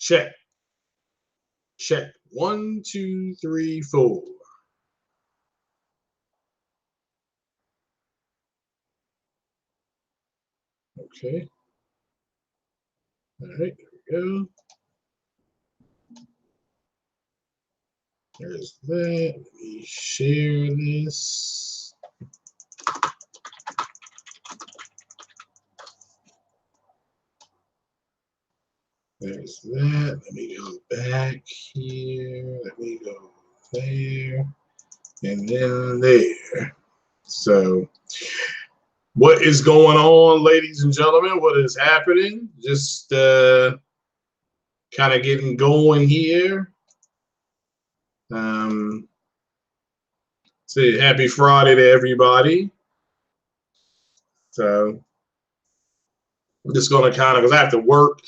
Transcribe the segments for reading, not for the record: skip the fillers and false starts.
Check. Check. 1, 2, 3, 4. Okay. All right, there we go. There's that. Let me share this. There's that. Let me go back here. Let me go there. And then there. So, what is going on, ladies and gentlemen? What is happening? Just kind of getting going here. Say happy Friday to everybody. So, I'm just going to kind of, because I have to work.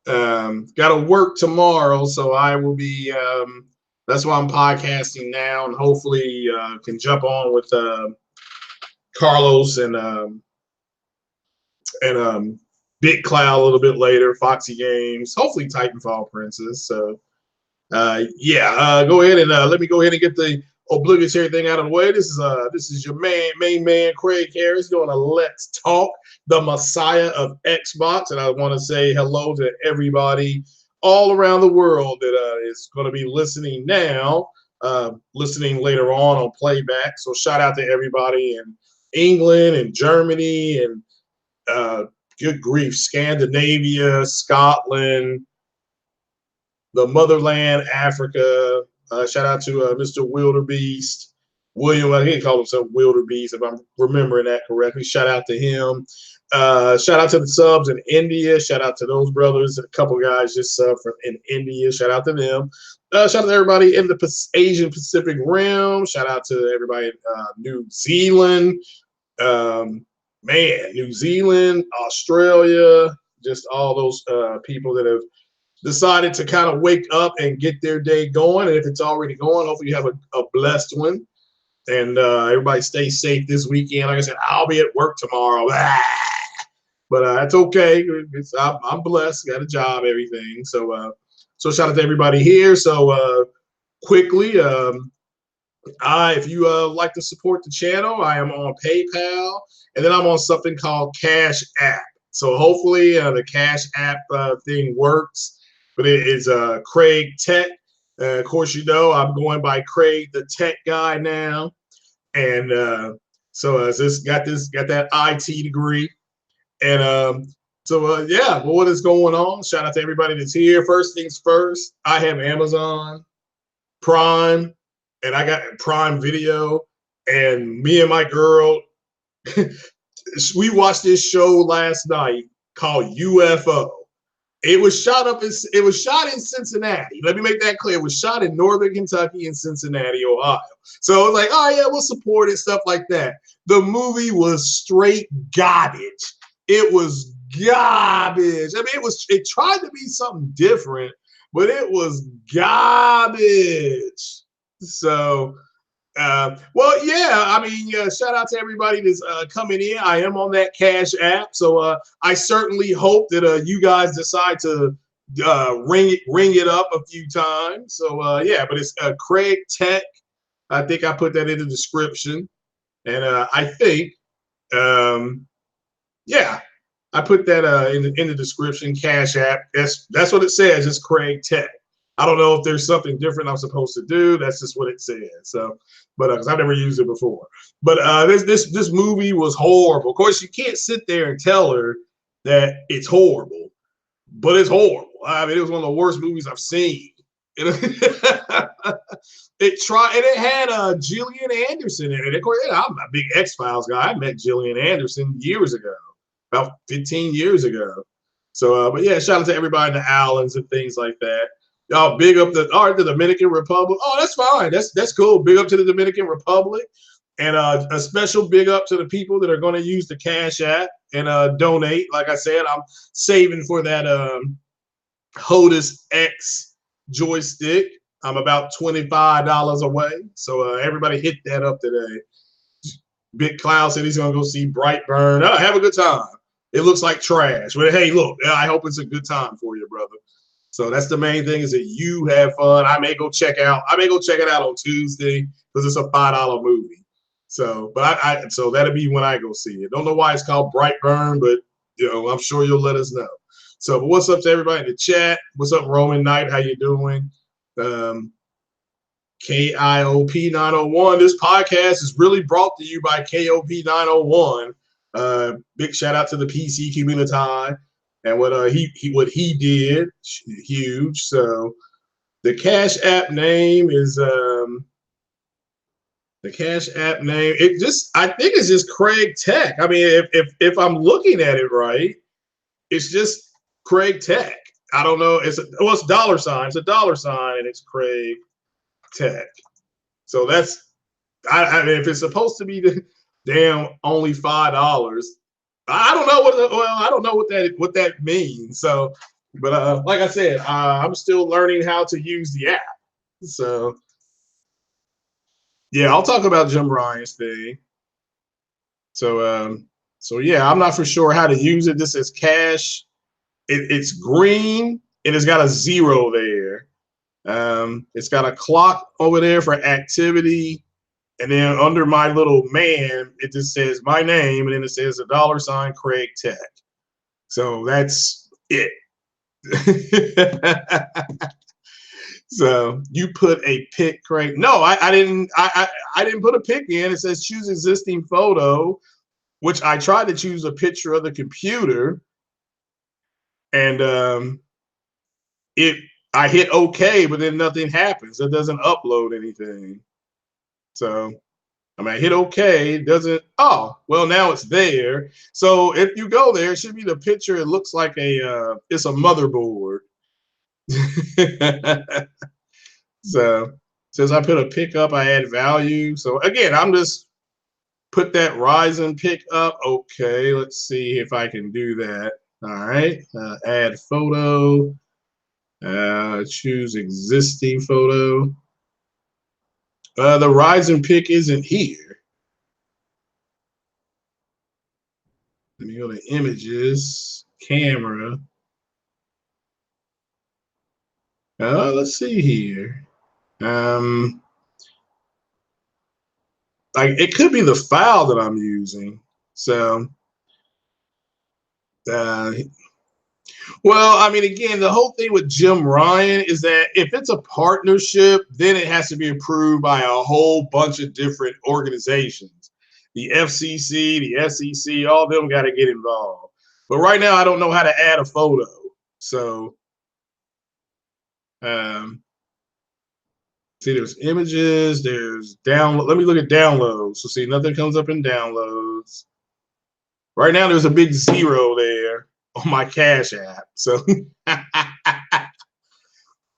Got to work tomorrow, so I will be. That's why I'm podcasting now, and hopefully can jump on with Carlos and Big Cloud a little bit later. Foxy Games, hopefully Titanfall Princess. So go ahead and let me go ahead and get the obligatory thing out of the way. This is your main man Craig Harris doing a Let's Talk, the Messiah of Xbox, and I want to say hello to everybody all around the world that is going to be listening now, listening later on playback. So shout out to everybody in England and Germany and good grief, Scandinavia, Scotland, the motherland, Africa. Shout out to Mr. Wildebeest, William. I think he called himself Wildebeest, if I'm remembering that correctly. Shout out to him. Shout out to the subs in India. Shout out to those brothers. A couple guys just from in India. Shout out to them. Shout out to everybody in the Asian Pacific Rim. Shout out to everybody in New Zealand. New Zealand, Australia, just all those people that have decided to kind of wake up and get their day going. And if it's already going, hopefully you have a blessed one. And everybody stay safe this weekend. Like I said, I'll be at work tomorrow. But that's okay. I'm blessed, got a job, everything. So shout out to everybody here. So quickly, if you like to support the channel, I am on PayPal, and then I'm on something called Cash App. So hopefully the Cash App thing works. But it is CraigTech. Of course, you know I'm going by Craig the Tech Guy now, and so just got that IT degree, and but what is going on? Shout out to everybody that's here. First things first, I have Amazon Prime, and I got Prime Video, and me and my girl, we watched this show last night called UFO. It was shot in Cincinnati. Let me make that clear. It was shot in Northern Kentucky and Cincinnati, Ohio. So it was like, oh yeah, we'll support it, stuff like that. The movie was straight garbage. It was garbage. I mean, it tried to be something different, but it was garbage. So shout out to everybody that's coming in. I am on that Cash App, so I certainly hope that you guys decide to ring it up a few times. So but it's CraigTech. I think I put that in the description, and I think I put that in the description. Cash App. That's what it says. It's CraigTech. I don't know if there's something different I'm supposed to do. That's just what it says. So, but because I've never used it before. But this movie was horrible. Of course, you can't sit there and tell her that it's horrible, but it's horrible. I mean, it was one of the worst movies I've seen. It had Gillian Anderson in it. Of course, I'm a big X-Files guy. I met Gillian Anderson years ago, about 15 years ago. So, but yeah, shout out to everybody in the Allens and things like that. Y'all big up the Dominican Republic. Oh, that's fine. That's cool. Big up to the Dominican Republic, and a special big up to the people that are going to use the Cash App and donate. Like I said, I'm saving for that HOTUS X joystick. I'm about $25 away. So everybody hit that up today. Big Cloud said he's going to go see Brightburn. Have a good time. it looks like trash. But hey, look, I hope it's a good time for you, brother. So that's the main thing, is that you have fun. I may go check it out on Tuesday because it's a $5 movie. So, but so that'll be when I go see it. Don't know why it's called Brightburn, but I'm sure you'll let us know. So, but what's up to everybody in the chat? What's up, Roman Knight? How you doing? KIOP 901. This podcast is really brought to you by KOP 901. Big shout out to the PC community and what he did, huge. So the Cash App name is I think it's just CraigTech. I mean, if I'm looking at it right, it's just CraigTech. I don't know. It's $. It's a $, and it's CraigTech. So that's I mean, if it's supposed to be the damn only $5, I don't know what that means. So, but like I said, I'm still learning how to use the app. So, yeah, I'll talk about Jim Ryan's thing. So, so yeah, I'm not for sure how to use it. This is cash. It's green and it's got a 0 there. It's got a clock over there for activity. And then under my little man, it just says my name, and then it says $, CraigTech. So that's it. So you put a pic, Craig? No, I didn't. I didn't put a pic in. It says choose existing photo, which I tried to choose a picture of the computer, and I hit OK, but then nothing happens. It doesn't upload anything. So I mean, I hit OK, it doesn't. Oh, well, now it's there. So if you go there, it should be the picture. It looks like it's a motherboard. So since I put a pick up, I add value. So again, I'm just put that Ryzen pick up. Okay, let's see if I can do that. All right, add photo. Choose existing photo. The Ryzen pick isn't here. Let me go to images, camera. Let's see here. Like it could be the file that I'm using. So, well, I mean, again, the whole thing with Jim Ryan is that if it's a partnership, then it has to be approved by a whole bunch of different organizations. The FCC, the SEC, all of them got to get involved. But right now, I don't know how to add a photo. So, see, there's images, there's download. Let me look at downloads. So, see, nothing comes up in downloads. Right now, there's a big 0 there on my Cash App. So,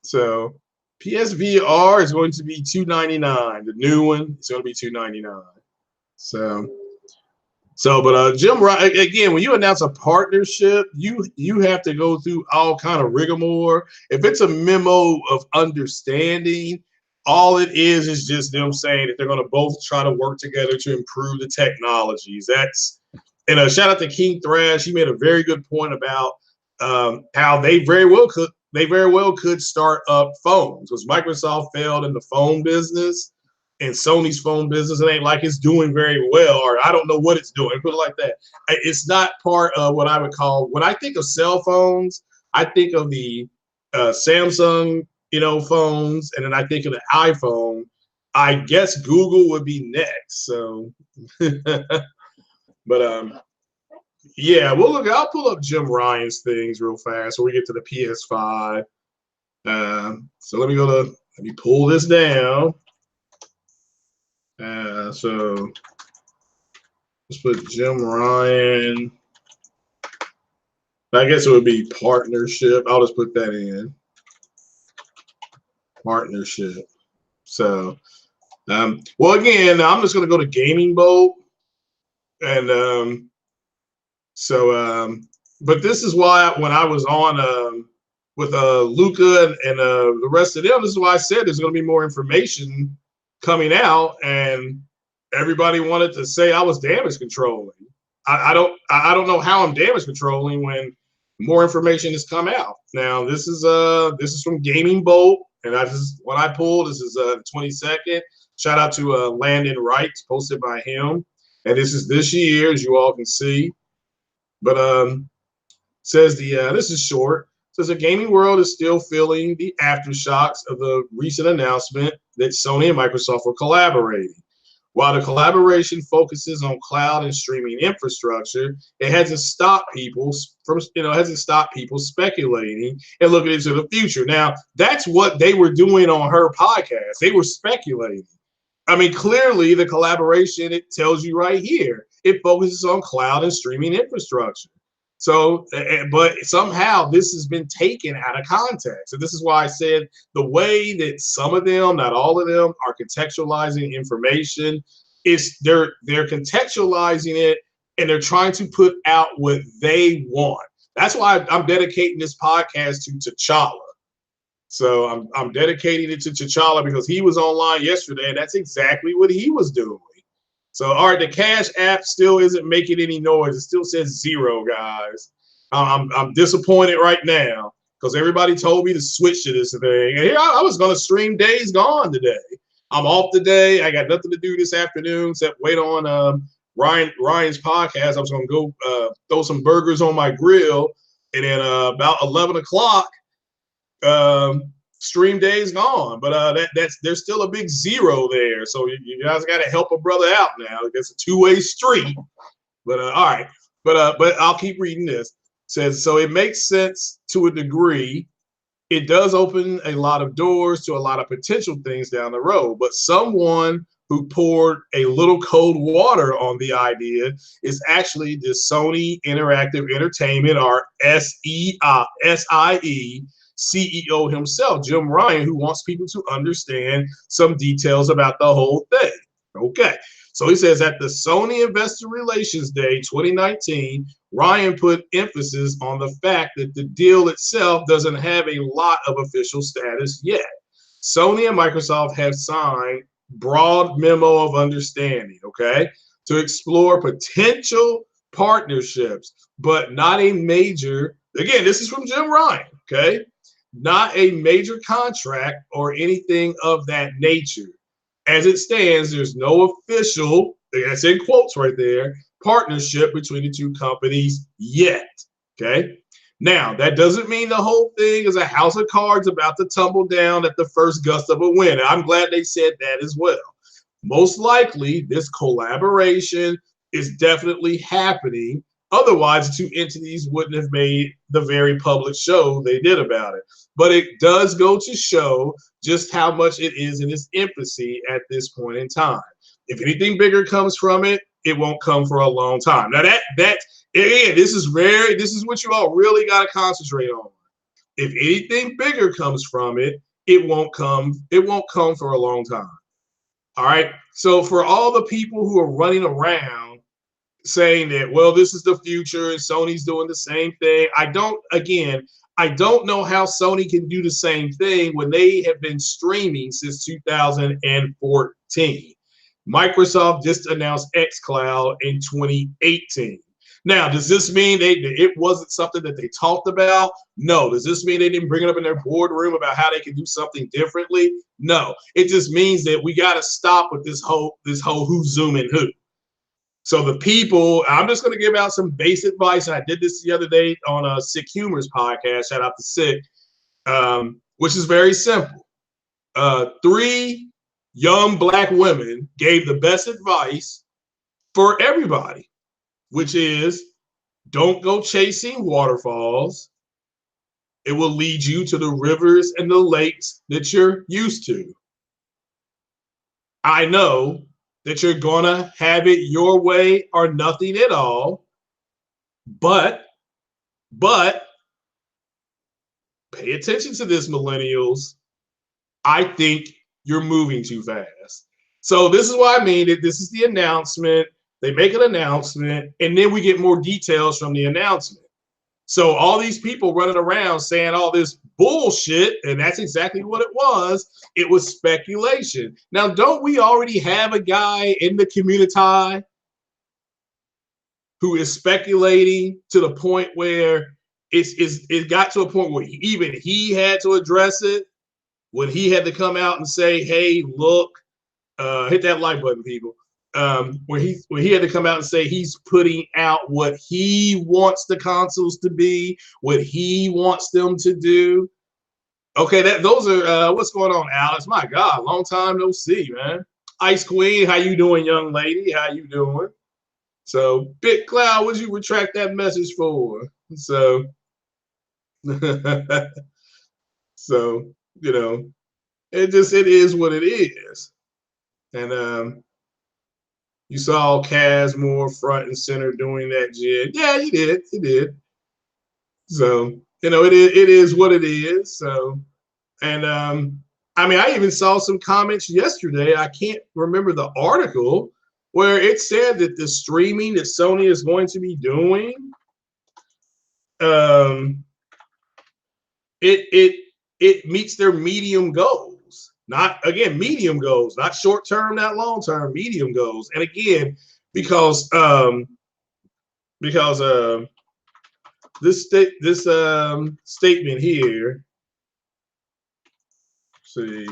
so PSVR is going to be $299. The new one is going to be $299. So, but Jim Ryan, again, when you announce a partnership, you have to go through all kind of rigmarole. If it's a memo of understanding, all it is just them saying that they're going to both try to work together to improve the technologies. That's and a shout out to King Thrash. He made a very good point about how they very well could start up phones, because Microsoft failed in the phone business. And Sony's phone business, it ain't like it's doing very well, or I don't know what it's doing. Put it like that. It's not part of what I would call, when I think of cell phones, I think of the Samsung, phones, and then I think of the iPhone. I guess Google would be next. So, but yeah, well, look, I'll pull up Jim Ryan's things real fast when we get to the PS-5. So let me pull this down. So let's put Jim Ryan. I guess it would be partnership. I'll just put that in. Partnership. So, well, again, I'm just going to go to Gaming Boat. And but this is why when I was on with Luca and the rest of them, this is why I said there's going to be more information coming out, and everybody wanted to say I was damage controlling. I don't know how I'm damage controlling when more information has come out. Now this is from Gaming Bolt, and this is what I pulled. This is the 22nd. Shout out to Landon Wright, posted by him, and this is this year, as you all can see. But says this is short. Says the gaming world is still feeling the aftershocks of the recent announcement that Sony and Microsoft were collaborating. While the collaboration focuses on cloud and streaming infrastructure, it hasn't stopped people speculating and looking into the future. Now, that's what they were doing on her podcast. They were speculating. I mean, clearly the collaboration, it tells you right here, it focuses on cloud and streaming infrastructure. So, but somehow this has been taken out of context. And this is why I said the way that some of them, not all of them, are contextualizing information is they're contextualizing it and they're trying to put out what they want. That's why I'm dedicating this podcast to T'Challa. So I'm dedicating it to T'Challa because he was online yesterday and that's exactly what he was doing. So, all right, the Cash App still isn't making any noise. It still says 0, guys. I'm disappointed right now because everybody told me to switch to this thing. And here I was going to stream Days Gone today. I'm off today. I got nothing to do this afternoon except wait on Ryan's podcast. I was going to go throw some burgers on my grill. And then about 11 o'clock, stream Days Gone, but there's still a big 0 there. So you guys got to help a brother out now. It's a two-way street. But all right, but I'll keep reading this. It says so it makes sense to a degree. It does open a lot of doors to a lot of potential things down the road. But someone who poured a little cold water on the idea is actually the Sony Interactive Entertainment, or SIE CEO himself, Jim Ryan, who wants people to understand some details about the whole thing. Okay, so he says at the Sony Investor Relations Day 2019, Ryan put emphasis on the fact that the deal itself doesn't have a lot of official status yet. Sony and Microsoft have signed broad memo of understanding, okay, to explore potential partnerships, but not a major, again, this is from Jim Ryan, okay, not a major contract or anything of that nature. As it stands, there's no official, that's in quotes right there, partnership between the two companies yet, okay? Now, that doesn't mean the whole thing is a house of cards about to tumble down at the first gust of a wind. I'm glad they said that as well. Most likely, this collaboration is definitely happening. Otherwise, the two entities wouldn't have made the very public show they did about it. But it does go to show just how much it is in its infancy at this point in time. If anything bigger comes from it, it won't come for a long time. Now that again, this is what you all really got to concentrate on. If anything bigger comes from it, it won't come for a long time. All right. So for all the people who are running around saying that, well, this is the future and Sony's doing the same thing. I don't know how Sony can do the same thing when they have been streaming since 2014. Microsoft just announced xCloud in 2018. Now, does this mean it wasn't something that they talked about? No. Does this mean they didn't bring it up in their boardroom about how they can do something differently? No. It just means that we got to stop with this whole who's zooming who. So the people, I'm just going to give out some basic advice. And I did this the other day on Sick Humor's podcast. Shout out to Sick, which is very simple. 3 young Black women gave the best advice for everybody, which is don't go chasing waterfalls. It will lead you to the rivers and the lakes that you're used to. I know that you're gonna have it your way or nothing at all, but pay attention to this, millennials. I think you're moving too fast. So this is what I mean. That this is the announcement. They make an announcement, and then we get more details from the announcement. So all these people running around saying all this bullshit, and that's exactly what it was. It was speculation. Now, don't we already have a guy in the community who is speculating to the point where it got to a point where even he had to address it, when he had to come out and say, hey, look, hit that like button, people. Where he had to come out and say he's putting out what he wants the consoles to be, what he wants them to do. Okay, those are what's going on, Alex? My God, long time no see, man. Ice Queen, how you doing, young lady? How you doing? So, Big Cloud, what'd you retract that message for? So, so you know, it is what it is. And you saw Kaz more front and center doing that, Jid. Yeah, he did. He did. So, it is what it is. So, and I mean, I even saw some comments yesterday. I can't remember the article where it said that the streaming that Sony is going to be doing, it meets their medium goals. Not again, medium goals, not short term, not long term, medium goals. And again, because this statement here. Let's see.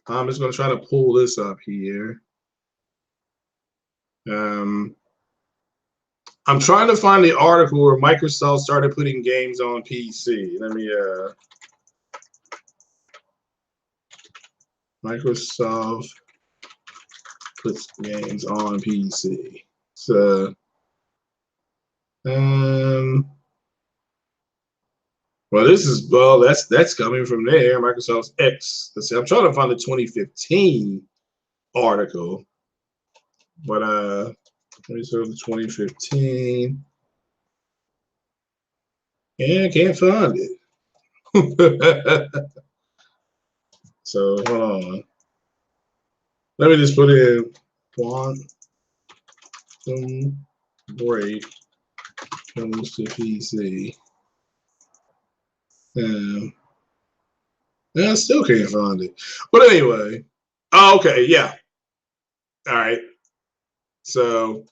I'm just going to try to pull this up here. I'm trying to find the article where Microsoft started putting games on PC. Let me Microsoft puts games on PC. So well, that's coming from there. Microsoft's X. Let's see. I'm trying to find the 2015 article, but let me see the 2015. Yeah, I can't find it. So hold on. Let me just put in Quantum Break comes to PC. I still can't find it. But anyway. Oh, okay, yeah. All right. So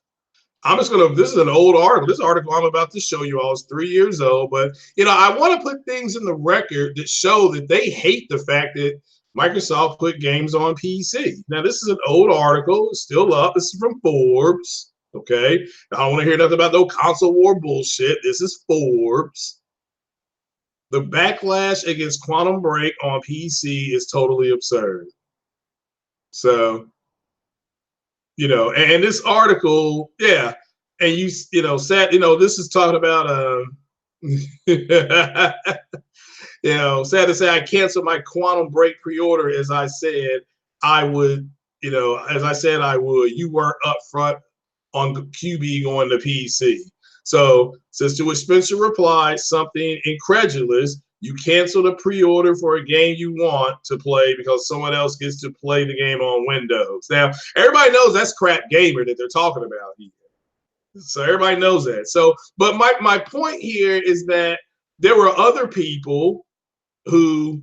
I'm just gonna. This is an old article. This article I'm about to show you all is 3 years old. But I want to put things in the record that show that they hate the fact that Microsoft put games on PC. Now this is an old article. It's still up. This is from Forbes. Okay. I don't want to hear nothing about no console war bullshit. This is Forbes. The backlash against Quantum Break on PC is totally absurd. So, and this article, yeah, and this is talking about, sad to say, I canceled my Quantum Break pre-order as I said I would, as I said I would. You weren't upfront on QB going to PC. So, since to which Spencer replied something incredulous, you cancel the pre-order for a game you want to play because someone else gets to play the game on Windows. Now, everybody knows that's crap gamer that they're talking about here. So everybody knows that. So, but my point here is that there were other people who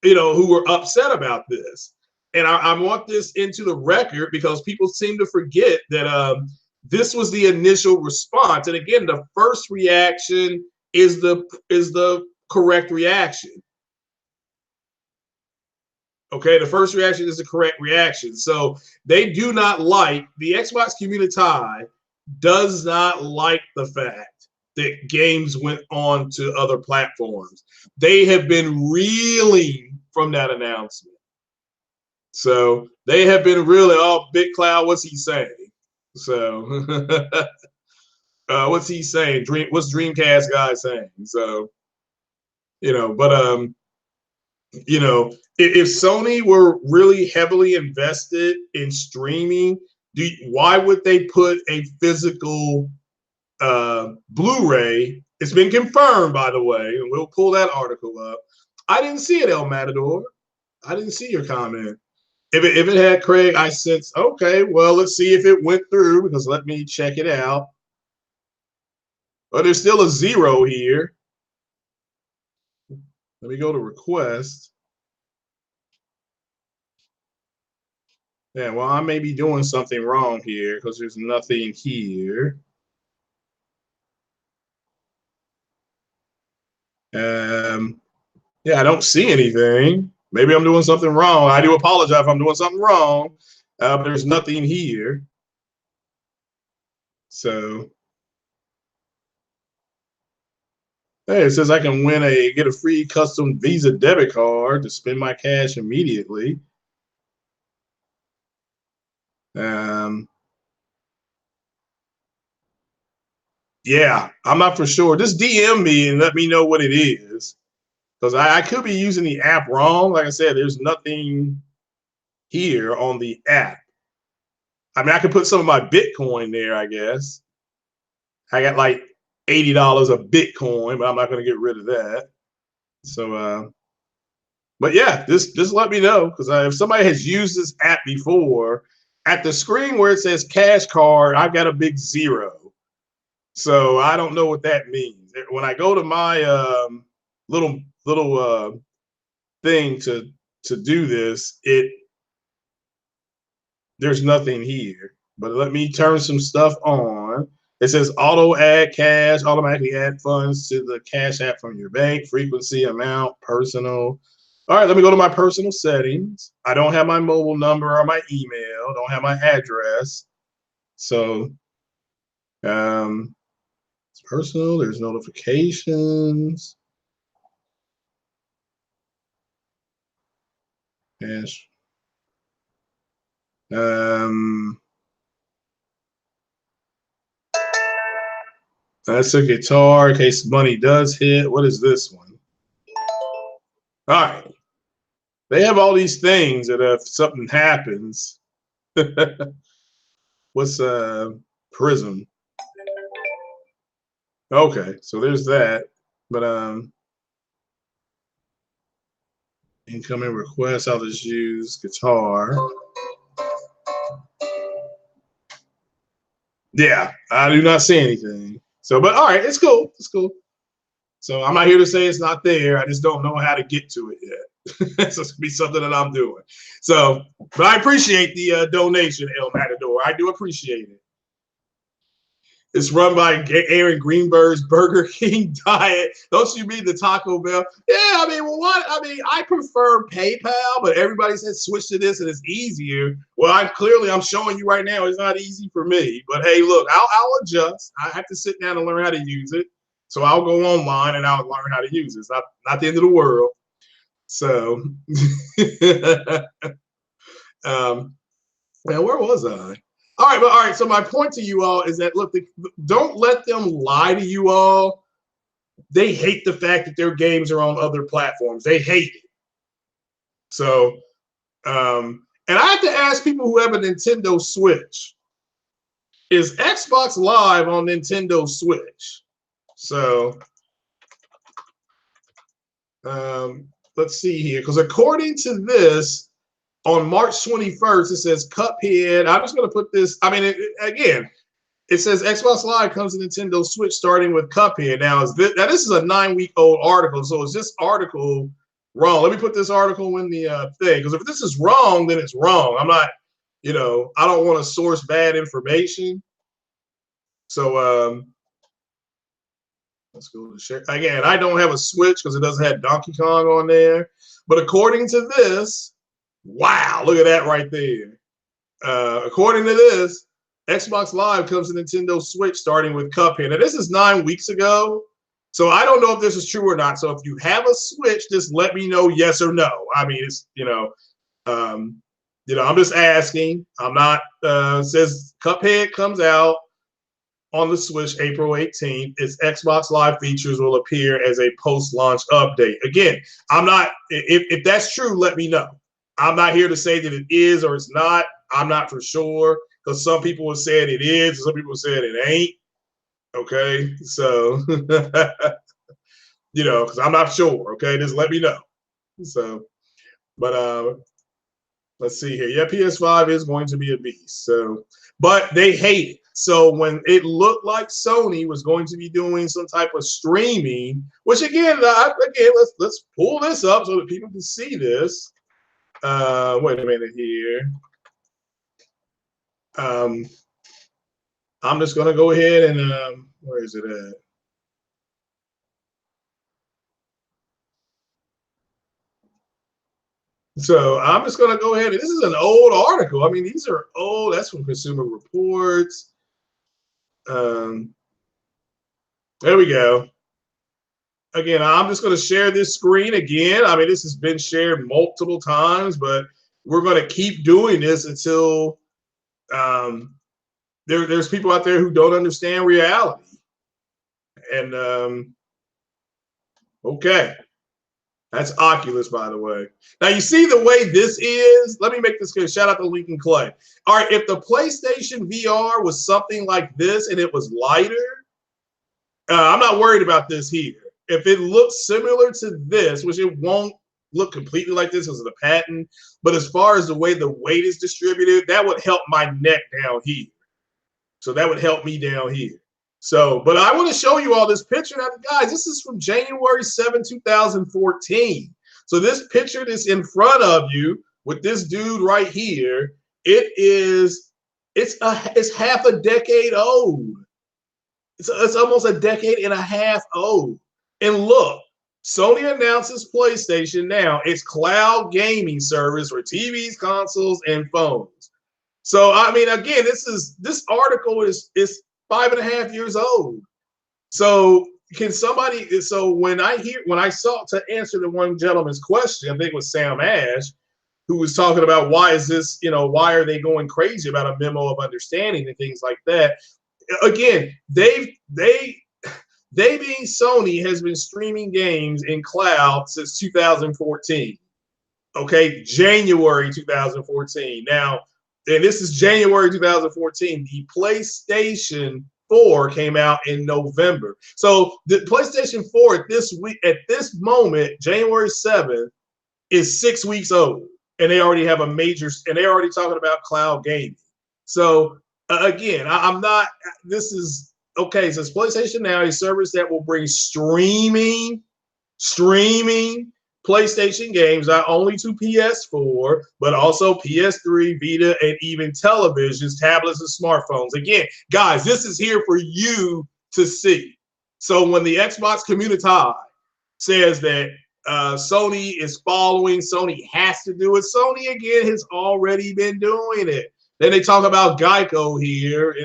were upset about this. And I want this into the record because people seem to forget that this was the initial response. And again, the first reaction is the correct reaction. Okay, the first reaction is the correct reaction. So they do not like, the Xbox community does not like the fact that games went on to other platforms. They have been reeling from that announcement. So they have been really, Big Cloud, what's he saying? So what's he saying? What's Dreamcast guy saying? So, but if Sony were really heavily invested in streaming, why would they put a physical Blu-ray? It's been confirmed, by the way, and we'll pull that article up. I didn't see it, El Matador. I didn't see your comment. If it had Craig, I said, okay, well, let's see if it went through because let me check it out. But there's still a 0 here. Let me go to request. Yeah, well, I may be doing something wrong here because there's nothing here. Yeah, I don't see anything. Maybe I'm doing something wrong. I do apologize if I'm doing something wrong, but there's nothing here. So, hey, it says I can get a free custom Visa debit card to spend my cash immediately. Um, yeah, I'm not for sure. Just DM me and let me know what it is because I could be using the app wrong. Like I said, there's nothing here on the app. I mean, I could put some of my Bitcoin there, I guess. I got like $80 of Bitcoin, but I'm not going to get rid of that. So, but yeah, just let me know because if somebody has used this app before, at the screen where it says cash card, I've got a big 0. So I don't know what that means. When I go to my little thing to do this, there's nothing here. But let me turn some stuff on. It says auto add cash, automatically add funds to the cash app from your bank, frequency, amount, personal. All right, let me go to my personal settings. I don't have my mobile number or my email, don't have my address. So it's personal, there's notifications. Cash. That's a guitar in case money does hit. What is this one? All right. They have all these things that if something happens, what's Prism? Okay, so there's that. But incoming request, I'll just use guitar. Yeah, I do not see anything. So, but all right, it's cool. It's cool. So I'm not here to say it's not there. I just don't know how to get to it yet. So it's gonna be something that I'm doing. So, but I appreciate the donation, El Matador. I do appreciate it. It's run by Aaron Greenberg's Burger King diet. Don't you mean the Taco Bell? Yeah, I mean, well, what? I mean, I prefer PayPal, but everybody says switch to this and it's easier. Well, I'm showing you right now it's not easy for me. But hey, look, I'll adjust. I have to sit down and learn how to use it. So I'll go online and I'll learn how to use it. It's not the end of the world. So, man, where was I? All right. So my point to you all is that look, don't let them lie to you all. They hate the fact that their games are on other platforms. They hate it. So, and I have to ask people who have a Nintendo Switch: is Xbox Live on Nintendo Switch? So, let's see here, because according to this, on March 21st, it says Cuphead. I'm just going to put this. I mean, again, it says Xbox Live comes to Nintendo Switch starting with Cuphead. Now, this is a 9-week-old article, so is this article wrong? Let me put this article in the thing, because if this is wrong, then it's wrong. I'm not, I don't want to source bad information. So let's go to share. Again, I don't have a Switch because it doesn't have Donkey Kong on there. But according to this, wow, look at that right there. According to this, Xbox Live comes to Nintendo Switch starting with Cuphead. Now, this is 9 weeks ago, so I don't know if this is true or not. So if you have a Switch, just let me know yes or no. I mean, it's I'm just asking. I'm not. Says Cuphead comes out on the Switch April 18th. Its Xbox Live features will appear as a post-launch update. Again, I'm not. If that's true, let me know. I'm not here to say that it is or it's not. I'm not for sure because some people have said it is, some people said it ain't. Okay, so because I'm not sure. Okay, just let me know. So, but let's see here. Yeah, PS5 is going to be a beast. So, but they hate it. So when it looked like Sony was going to be doing some type of streaming, which again, let's pull this up so that people can see this. Wait a minute here. I'm just going to go ahead and where is it at? So I'm just going to go ahead. And this is an old article. I mean, these are old. That's from Consumer Reports. Um, there we go. Again, I'm just going to share this screen again. I mean, this has been shared multiple times, but we're going to keep doing this until there's people out there who don't understand reality. And okay. That's Oculus, by the way. Now, you see the way this is? Let me make this clear. Shout out to Lincoln Clay. All right, if the PlayStation VR was something like this and it was lighter, I'm not worried about this here. If it looks similar to this, which it won't look completely like this because of the patent, but as far as the way the weight is distributed, that would help my neck down here. So that would help me down here. So, but I want to show you all this picture. Now, guys, this is from January 7, 2014. So this picture that's in front of you with this dude right here, it's half a decade old. It's almost a decade and a half old. And look, Sony announces PlayStation now, its cloud gaming service for TVs, consoles, and phones. So I mean, again, this article is 5.5 years old. So can somebody? So when I saw to answer the one gentleman's question, I think it was Sam Ash, who was talking about why is this? Why are they going crazy about a memo of understanding and things like that? Again, they being Sony has been streaming games in cloud since 2014. Okay, January 2014. Now, and this is January 2014. The PlayStation 4 came out in November. So the PlayStation 4 at this moment, January 7th, is 6 weeks old. And they already have and they're already talking about cloud gaming. So again, I'm not, this is, okay, so it's PlayStation Now, a service that will bring streaming PlayStation games, not only to PS4, but also PS3, Vita, and even televisions, tablets, and smartphones. Again, guys, this is here for you to see. So when the Xbox community says that Sony is following, Sony has to do it, Sony, again, has already been doing it. Then they talk about Geico here.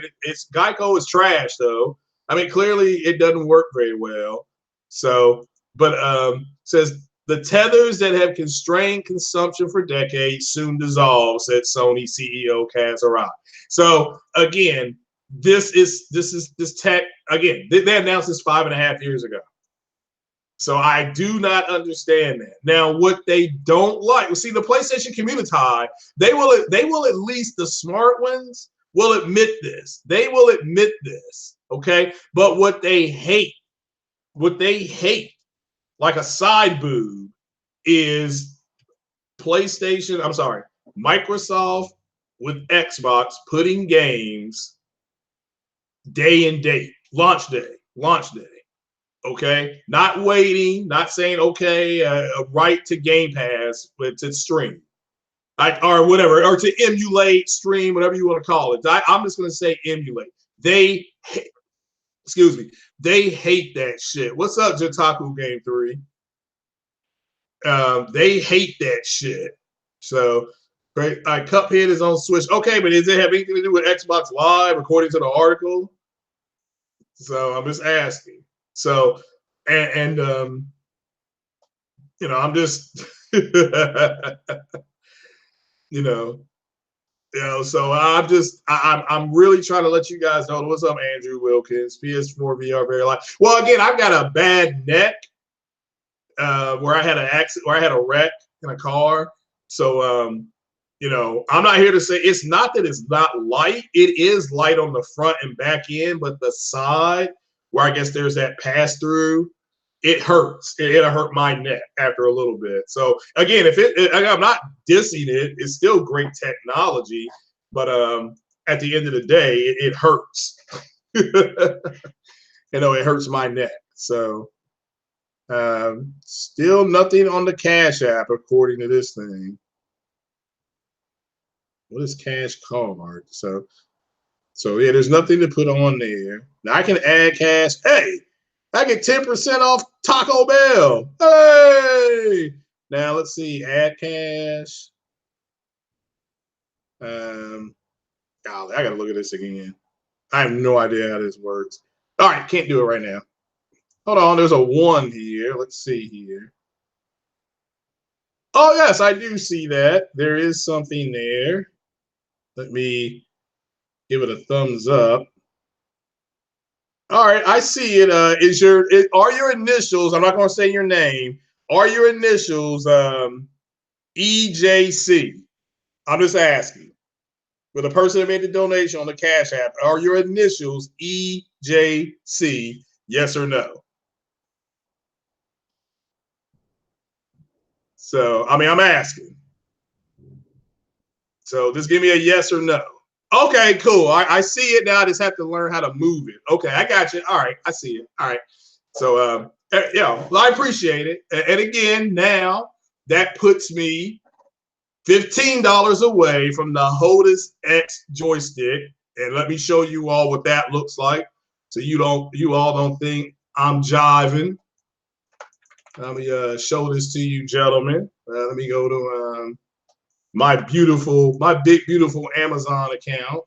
Geico is trash, though. I mean, clearly it doesn't work very well. So, but says the tethers that have constrained consumption for decades soon dissolve, said Sony CEO Kaz Hirai. So again, this tech again. They announced this 5.5 years ago. So I do not understand that. Now, what they don't like, well, see, the PlayStation community, they will at least, the smart ones will admit this. They will admit this, okay? But what they hate, like a side boob, is Microsoft with Xbox putting games day and date, launch day. Okay, not waiting, not saying okay, a right to Game Pass, but to stream, or whatever, or to emulate, stream, whatever you want to call it. I'm just going to say emulate. Excuse me, they hate that shit. What's up, Jataku Game 3? They hate that shit. So, great. Cuphead is on Switch. Okay, but does it have anything to do with Xbox Live, according to the article? So I'm just asking. So, and I'm just, so I'm really trying to let you guys know. What's up, Andrew Wilkins? PS4 VR very light. Well, again, I've got a bad neck where I had an accident, where I had a wreck in a car. So, I'm not here to say it's not that it's not light. It is light on the front and back end, but the side where I guess there's that pass through, it hurts. It'll hurt my neck after a little bit. So again, I'm not dissing it. It's still great technology, but at the end of the day, it hurts. It hurts my neck. So still nothing on the Cash App according to this thing. What is cash card? So yeah, there's nothing to put on there. Now I can add cash. Hey, I get 10% off Taco Bell. Hey! Now let's see, add cash. Golly, I gotta look at this again. I have no idea how this works. All right, can't do it right now. Hold on, there's a 1 here. Let's see here. Oh, yes, I do see that. There is something there. Let me give it a thumbs up. All right, I see it. Are your initials, I'm not going to say your name, are your initials EJC? I'm just asking. For the person that made the donation on the Cash App, are your initials EJC? Yes or no? So, I mean, I'm asking. So just give me a yes or no. Okay, cool. I see it now. I just have to learn how to move it. Okay, I got you. All right, I see it. All right. So, yeah, well, I appreciate it. And again, now that puts me $15 away from the Hodis X joystick. And let me show you all what that looks like, so you all don't think I'm jiving. Let me show this to you, gentlemen. Let me go to my big beautiful Amazon account.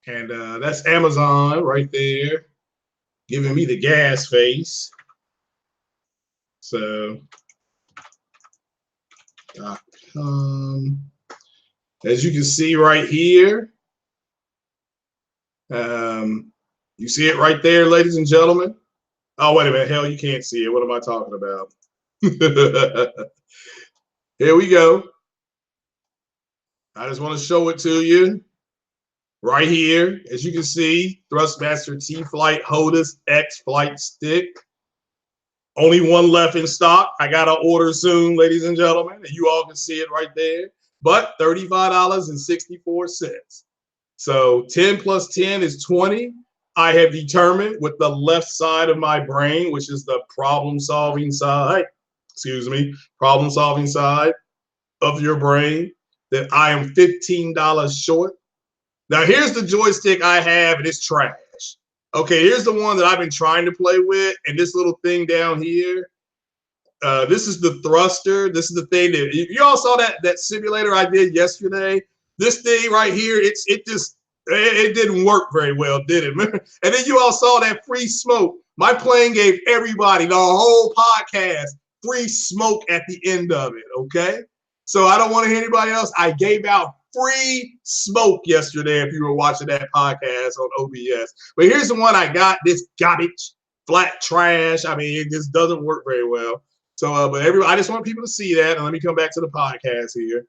And that's Amazon right there, giving me the gas face. So, as you can see right here, you see it right there, ladies and gentlemen. Oh, wait a minute. Hell, you can't see it. What am I talking about? Here we go. I just want to show it to you. Right here, as you can see, Thrustmaster T-Flight Hodis X Flight Stick. Only one left in stock. I got to order soon, ladies and gentlemen. And you all can see it right there. But $35.64. So 10 plus 10 is 20. I have determined with the left side of my brain, which is the problem-solving side, problem-solving side of your brain, that I am $15 short. Now, here's the joystick I have, and it's trash. Okay, here's the one that I've been trying to play with, and this little thing down here, this is the thruster. This is the thing that you all saw that simulator I did yesterday. This thing right here, it didn't work very well, did it? And then you all saw that free smoke. My plane gave everybody, the whole podcast, free smoke at the end of it, okay? So I don't want to hear anybody else. I gave out free smoke yesterday if you were watching that podcast on OBS. But here's the one I got, this garbage, flat trash. I mean, it just doesn't work very well. So, but I just want people to see that. And let me come back to the podcast here.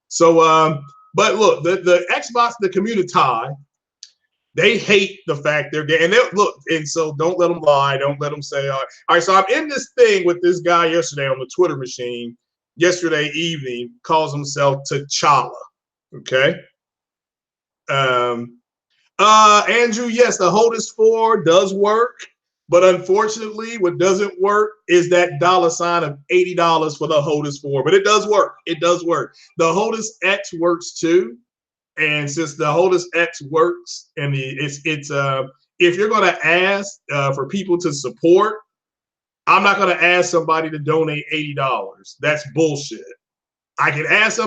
So, but look, the Xbox, the community, they hate the fact they're gay. And look, and so don't let them lie. Don't let them say, all right, so I'm in this thing with this guy yesterday on the Twitter machine, yesterday evening, calls himself T'Challa. Okay. Andrew, yes, the Hodis 4 does work, but unfortunately, what doesn't work is that $sign of $80 for the Hodis 4. But it does work. It does work. The Hodis X works too, and since the Hodis X works, and if you're going to ask for people to support, I'm not going to ask somebody to donate $80. That's bullshit. I can ask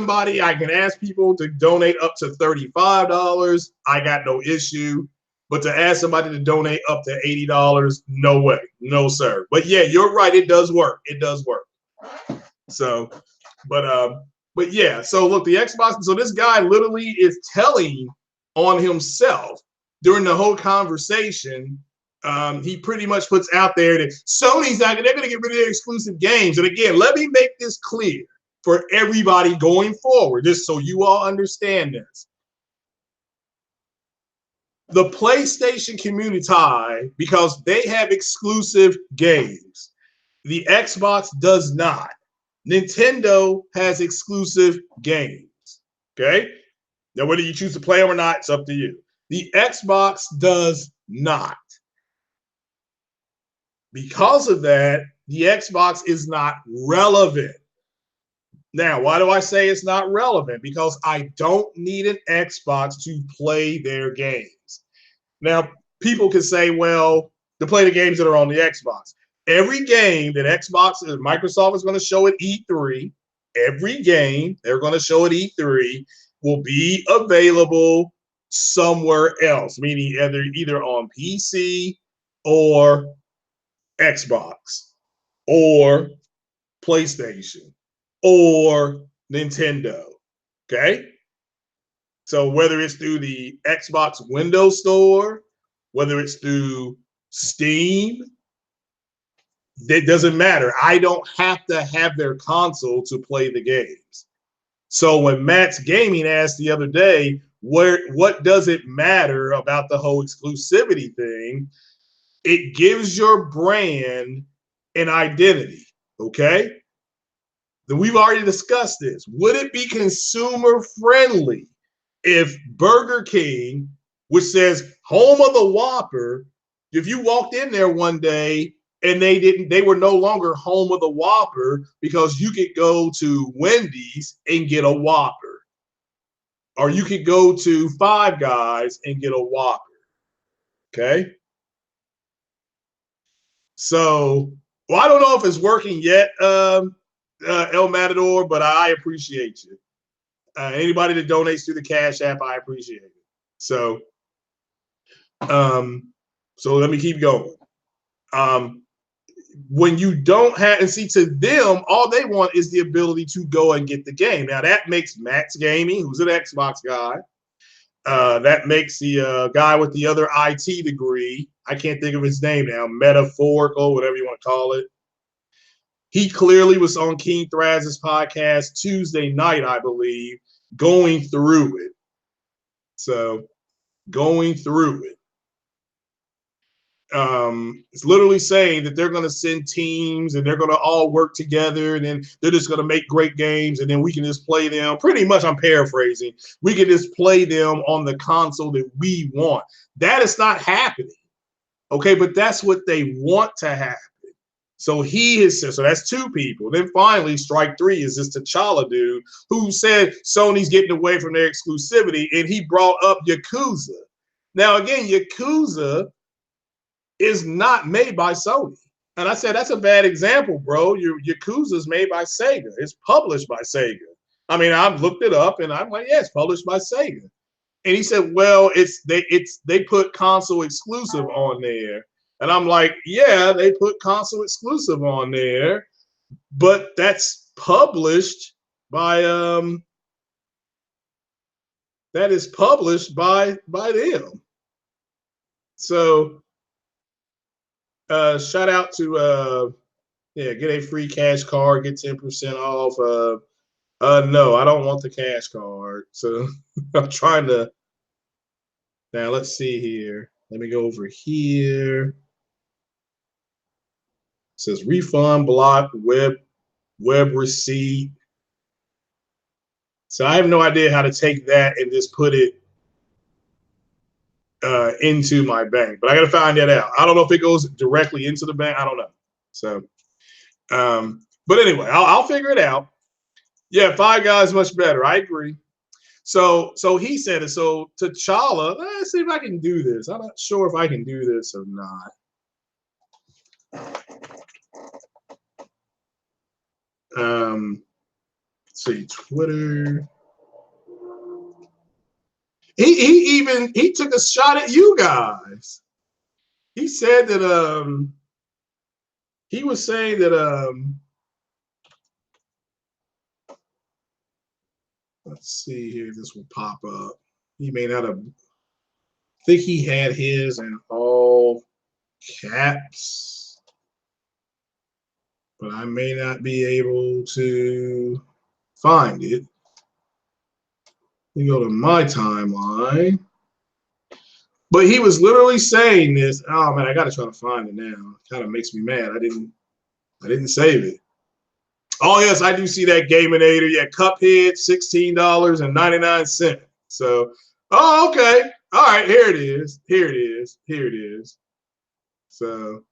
people to donate up to $35. I got no issue. But to ask somebody to donate up to $80, no way. No, sir. But yeah, you're right. It does work. It does work. So, but yeah. So look, the Xbox, so this guy literally is telling on himself during the whole conversation. He pretty much puts out there that they're going to get rid of their exclusive games. And again, let me make this clear for everybody going forward, just so you all understand this. The PlayStation community, because they have exclusive games, the Xbox does not. Nintendo has exclusive games, okay? Now, whether you choose to play them or not, it's up to you. The Xbox does not. Because of that, the Xbox is not relevant. Now, why do I say it's not relevant? Because I don't need an Xbox to play their games. Now, people can say, well, to play the games that are on the Xbox. Every game that Microsoft is going to show at E3, every game they're going to show at E3 will be available somewhere else, meaning either on PC or Xbox or PlayStation or Nintendo. Okay. So whether it's through the Xbox Windows Store, whether it's through Steam, it doesn't matter. I don't have to have their console to play the games. So when Matt's Gaming asked the other day, what does it matter about the whole exclusivity thing? It gives your brand an identity. Okay. Then we've already discussed this. Would it be consumer friendly if Burger King, which says home of the Whopper, if you walked in there one day and they were no longer home of the Whopper because you could go to Wendy's and get a Whopper, or you could go to Five Guys and get a Whopper. Okay. So, well, I don't know if it's working yet, El Matador, but I appreciate you. Anybody that donates through the Cash App, I appreciate it. So, so let me keep going. When you don't have, and see, to them, all they want is the ability to go and get the game. Now that makes Max Gaming, who's an Xbox guy, that makes the guy with the other IT degree, I can't think of his name now, metaphorical, whatever you want to call it. He clearly was on King Thraz's podcast Tuesday night, I believe, going through it. So going through it. It's literally saying that they're going to send teams and they're going to all work together and then they're just going to make great games and then we can just play them. Pretty much, I'm paraphrasing. We can just play them on the console that we want. That is not happening. Okay, but that's what they want to happen. So he has said, so that's two people. Then finally, strike three is this T'Challa dude who said Sony's getting away from their exclusivity, and he brought up Yakuza. Now, again, Yakuza is not made by Sony. And I said, that's a bad example, bro. Yakuza is made by Sega. It's published by Sega. I mean, I've looked it up, and I'm like, yeah, it's published by Sega. And he said, well, they put console exclusive on there. And I'm like, yeah, they put console exclusive on there, but that's published by them. So shout out to get a free cash card, get 10% off. No, I don't want the cash card. So I'm trying to now let's see here. Let me go over here. It says refund block web receipt. So I have no idea how to take that and just put it into my bank, but I got to find that out. I don't know if it goes directly into the bank. I don't know. So, but anyway, I'll figure it out. Yeah, Five Guys much better. I agree. So he said it. So T'Challa, let's see if I can do this. I'm not sure if I can do this or not. Let's see, Twitter. He took a shot at you guys. He said that he was saying that let's see here, this will pop up. He may not have, I think he had his in all caps, but I may not be able to find it. Let me go to my timeline. But he was literally saying this. Oh man, I gotta try to find it now. It kind of makes me mad. I didn't save it. Oh yes, I do see that Gaminator. Yeah, Cuphead, $16.99. So, oh okay, all right. Here it is. Here it is. Here it is. So,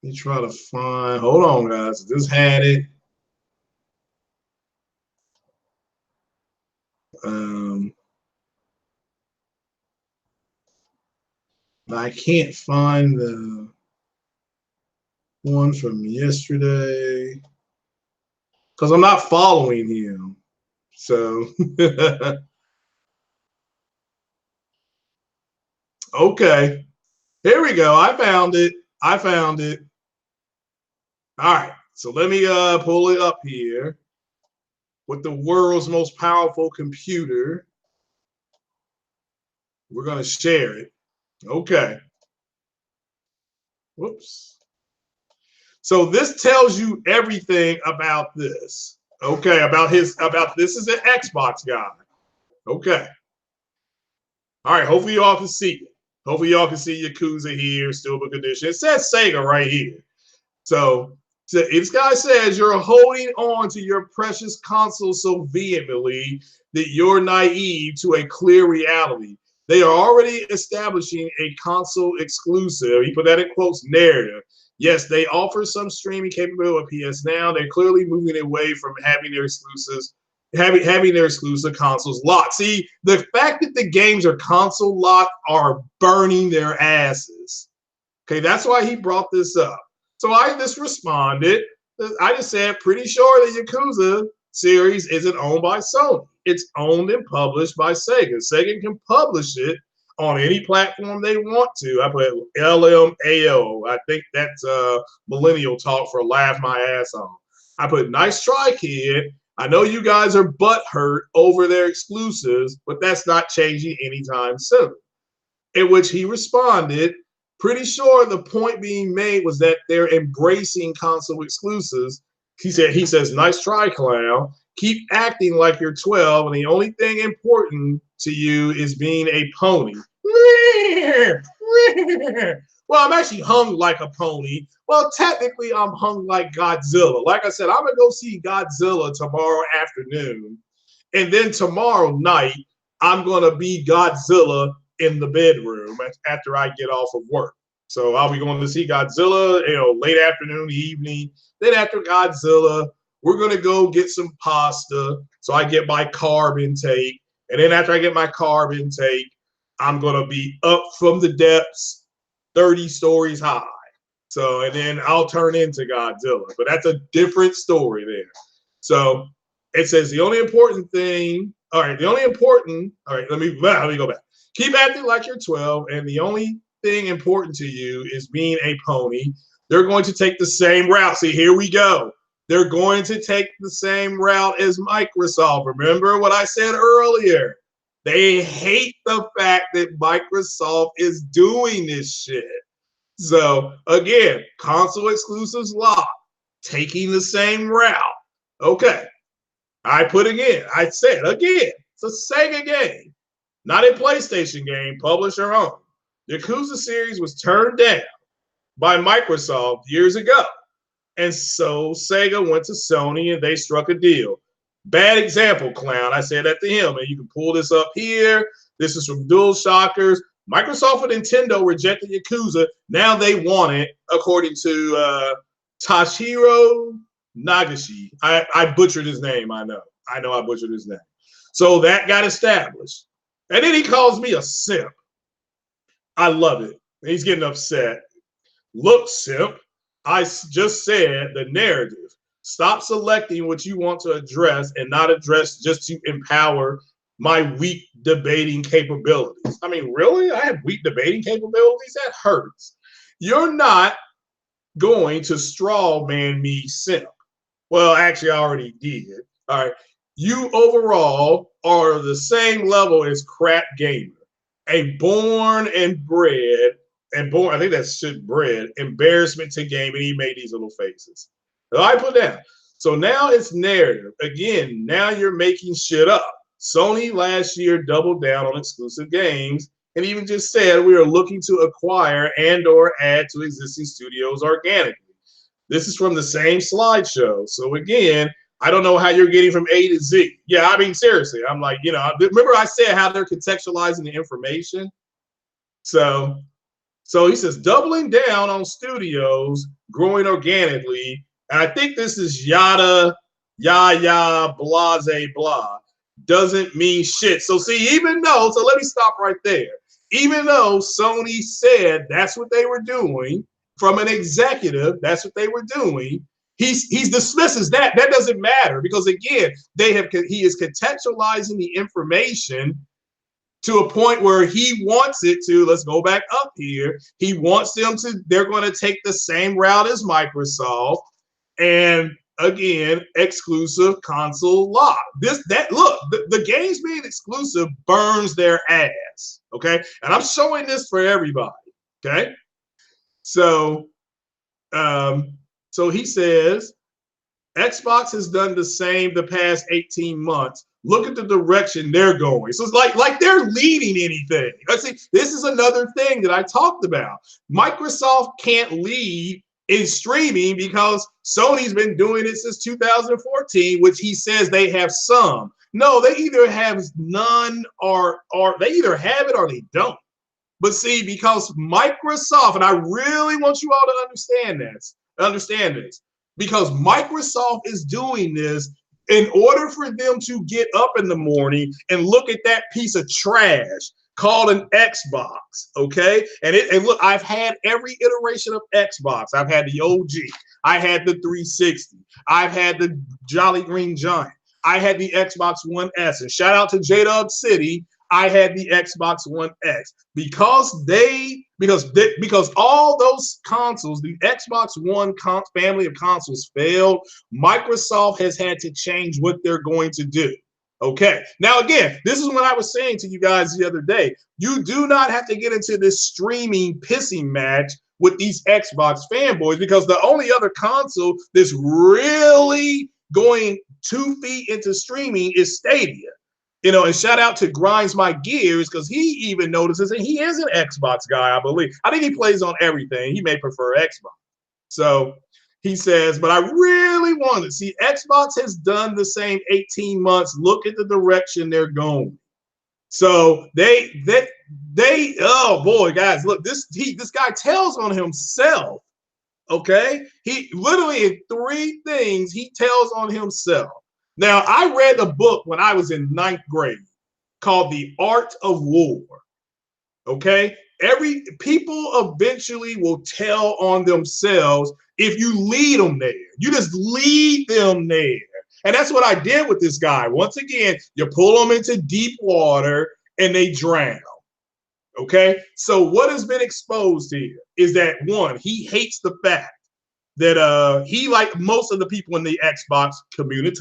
Let me try to find. Hold on, guys. Just had it. I can't find the one from yesterday because I'm not following him. So, okay. Here we go. I found it. I found it. All right. So let me pull it up here with the world's most powerful computer. We're going to share it. Okay. Whoops. So this tells you everything about this. Okay, about this is an Xbox guy. Okay. All right, hopefully y'all can see it. Hopefully y'all can see Yakuza here, Steelbook Edition. It says Sega right here. So this guy says you're holding on to your precious console so vehemently that you're naive to a clear reality. They are already establishing a console exclusive. He put that in quotes, narrative. Yes, they offer some streaming capability with PS Now. They're clearly moving away from having their exclusives, having their exclusive consoles locked. See, the fact that the games are console locked are burning their asses. Okay, that's why he brought this up. So I just responded. I just said, pretty sure the Yakuza series isn't owned by Sony. It's owned and published by Sega. Sega can publish it on any platform they want to. I put LMAO. I think that's millennial talk for laugh my ass off. I put nice try, kid. I know you guys are butthurt over their exclusives, but that's not changing anytime soon. In which he responded, pretty sure the point being made was that they're embracing console exclusives. He says, nice try, clown. Keep acting like you're 12, and the only thing important to you is being a pony. Well, I'm actually hung like a pony. Well, technically, I'm hung like Godzilla. Like I said, I'm going to go see Godzilla tomorrow afternoon. And then tomorrow night, I'm going to be Godzilla in the bedroom after I get off of work. So I'll be going to see Godzilla, late afternoon, evening. Then after Godzilla, we're going to go get some pasta. So I get my carb intake. And then after I get my carb intake, I'm going to be up from the depths, 30 stories high. So, and then I'll turn into Godzilla. But that's a different story there. So it says the only important thing, all right, let me go back. Keep acting like you're 12, and the only thing important to you is being a pony. They're going to take the same route. See, here we go. They're going to take the same route as Microsoft. Remember what I said earlier? They hate the fact that Microsoft is doing this shit. So, again, console exclusives locked, taking the same route. Okay. I said again, it's a Sega game. Not a PlayStation game, publisher owned. The Yakuza series was turned down by Microsoft years ago. And so Sega went to Sony and they struck a deal. Bad example, clown. I said that to him. And you can pull this up here. This is from Dual Shockers. Microsoft and Nintendo rejected Yakuza. Now they want it, according to Tashiro Nagashi. I butchered his name, I know. I butchered his name. So that got established. And then he calls me a simp. I love it. He's getting upset. Look, simp, I just said the narrative. Stop selecting what you want to address and not address just to empower my weak debating capabilities. I mean, really? I have weak debating capabilities? That hurts. You're not going to straw man me, simp. Well, actually, I already did. All right. You overall are the same level as crap gamer, a born and bred, I think that's shit bred, embarrassment to game, and he made these little faces. So I put down. So now it's narrative. Again, now you're making shit up. Sony last year doubled down on exclusive games and even just said we are looking to acquire and or add to existing studios organically. This is from the same slideshow. So again, I don't know how you're getting from A to Z. Yeah, I mean, seriously, I'm like, remember I said how they're contextualizing the information? So So he says, doubling down on studios, growing organically. And I think this is yada, blase, blah, doesn't mean shit. So see, even though, so let me stop right there. Even though Sony said that's what they were doing from an executive, that's what they were doing, he dismisses that. That doesn't matter because again, he is contextualizing the information to a point where he wants it to, let's go back up here. He wants them to, they're going to take the same route as Microsoft. And again, exclusive console lock. Look, the games being exclusive burns their ass. Okay. And I'm showing this for everybody. Okay. So, so he says, Xbox has done the same the past 18 months. Look at the direction they're going. So it's like they're leading anything. See, this is another thing that I talked about. Microsoft can't lead in streaming because Sony's been doing it since 2014, which he says they have some. No, they either have none or they either have it or they don't. But see, because Microsoft, and I really want you all to understand this, because Microsoft is doing this in order for them to get up in the morning and look at that piece of trash called an Xbox, okay? And look, I've had every iteration of Xbox. I've had the OG. I had the 360. I've had the Jolly Green Giant. I had the Xbox One S. And shout out to J-Dub City. I had the Xbox One X because all those consoles, the Xbox One family of consoles failed. Microsoft has had to change what they're going to do. Okay. Now, again, this is what I was saying to you guys the other day. You do not have to get into this streaming pissing match with these Xbox fanboys because the only other console that's really going 2 feet into streaming is Stadia. You know, and shout out to Grinds My Gears because he even notices, and he is an Xbox guy, I believe. I think he plays on everything. He may prefer Xbox. So he says, but I really want to see Xbox has done the same 18 months. Look at the direction they're going. So they oh boy, guys, look, this guy tells on himself. Okay, he literally in 3 things he tells on himself. Now, I read a book when I was in 9th grade called The Art of War. Okay, people eventually will tell on themselves if you lead them there. You just lead them there. And that's what I did with this guy. Once again, you pull them into deep water and they drown. Okay, so what has been exposed here is that, one, he hates the fact that he, like most of the people in the Xbox community,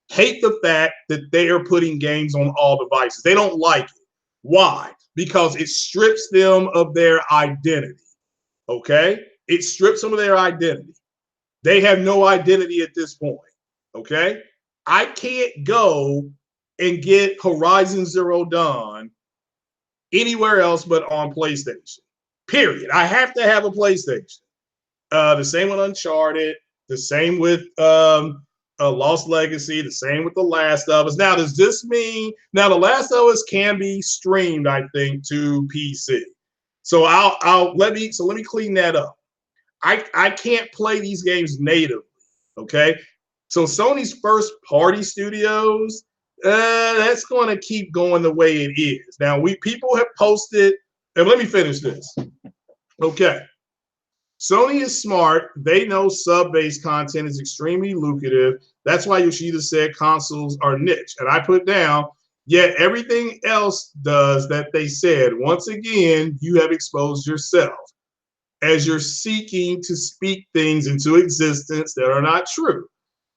hate the fact that they are putting games on all devices. They don't like it. Why? Because it strips them of their identity. Okay? It strips them of their identity. They have no identity at this point. Okay? I can't go and get Horizon Zero Dawn anywhere else but on PlayStation. Period. I have to have a PlayStation. The same with Uncharted, the same with Lost Legacy, the same with The Last of Us. Now, does this mean now The Last of Us can be streamed, I think, to PC? So let me clean that up. I can't play these games natively. Okay. So Sony's first party studios, that's going to keep going the way it is. Now, people have posted, and let me finish this. Okay. Sony is smart. They know sub-based content is extremely lucrative. That's why Yoshida said consoles are niche. And I put down, yet everything else does that they said. Once again, you have exposed yourself as you're seeking to speak things into existence that are not true.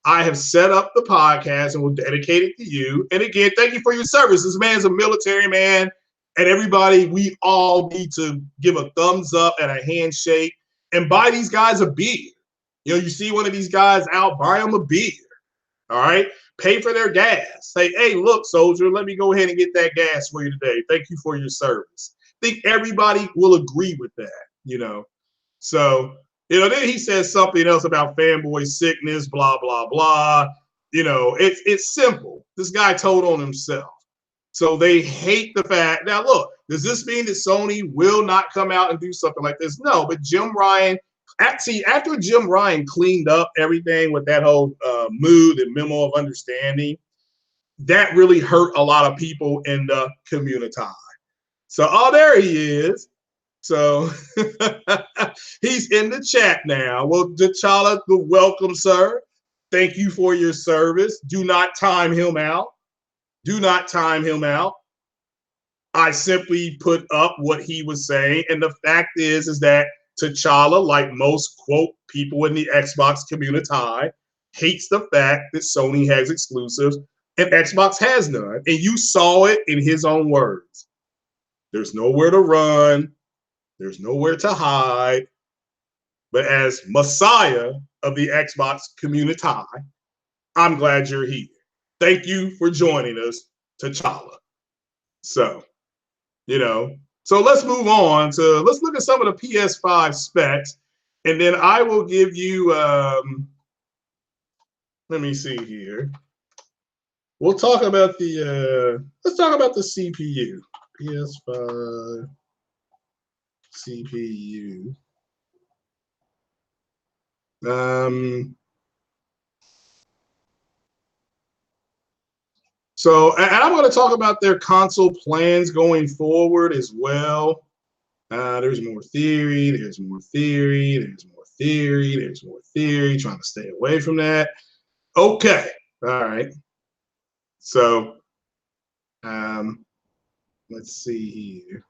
I have set up the podcast and will dedicate it to you. And again, thank you for your service. This man's a military man. And everybody, we all need to give a thumbs up and a handshake and buy these guys a beer. You know, you see one of these guys out, buy them a beer. All right. Pay for their gas. Say, hey, look, soldier, let me go ahead and get that gas for you today. Thank you for your service. I think everybody will agree with that, you know. So, you know, then he says something else about fanboy sickness, blah, blah, blah. You know, it's simple. This guy told on himself. So they hate the fact. Now, look, Does this mean that Sony will not come out and do something like this? No, but Jim Ryan, actually, after Jim Ryan cleaned up everything with that whole mood and memo of understanding, that really hurt a lot of people in the community. So, oh, there he is. So he's in the chat now. Well, T'Challa, welcome, sir. Thank you for your service. Do not time him out. Do not time him out. I simply put up what he was saying. And the fact is that T'Challa, like most, quote, people in the Xbox community, hates the fact that Sony has exclusives and Xbox has none. And you saw it in his own words. There's nowhere to run. There's nowhere to hide. But as Messiah of the Xbox community, I'm glad you're here. Thank you for joining us, T'Challa. So, so let's move on to, let's look at some of the PS5 specs. And then I will give you, let me see here. We'll talk about let's talk about the CPU. PS5 CPU. So, and I'm going to talk about their console plans going forward as well. There's more theory, there's more theory, there's more theory, there's more theory, trying to stay away from that. Okay, all right. So, let's see here.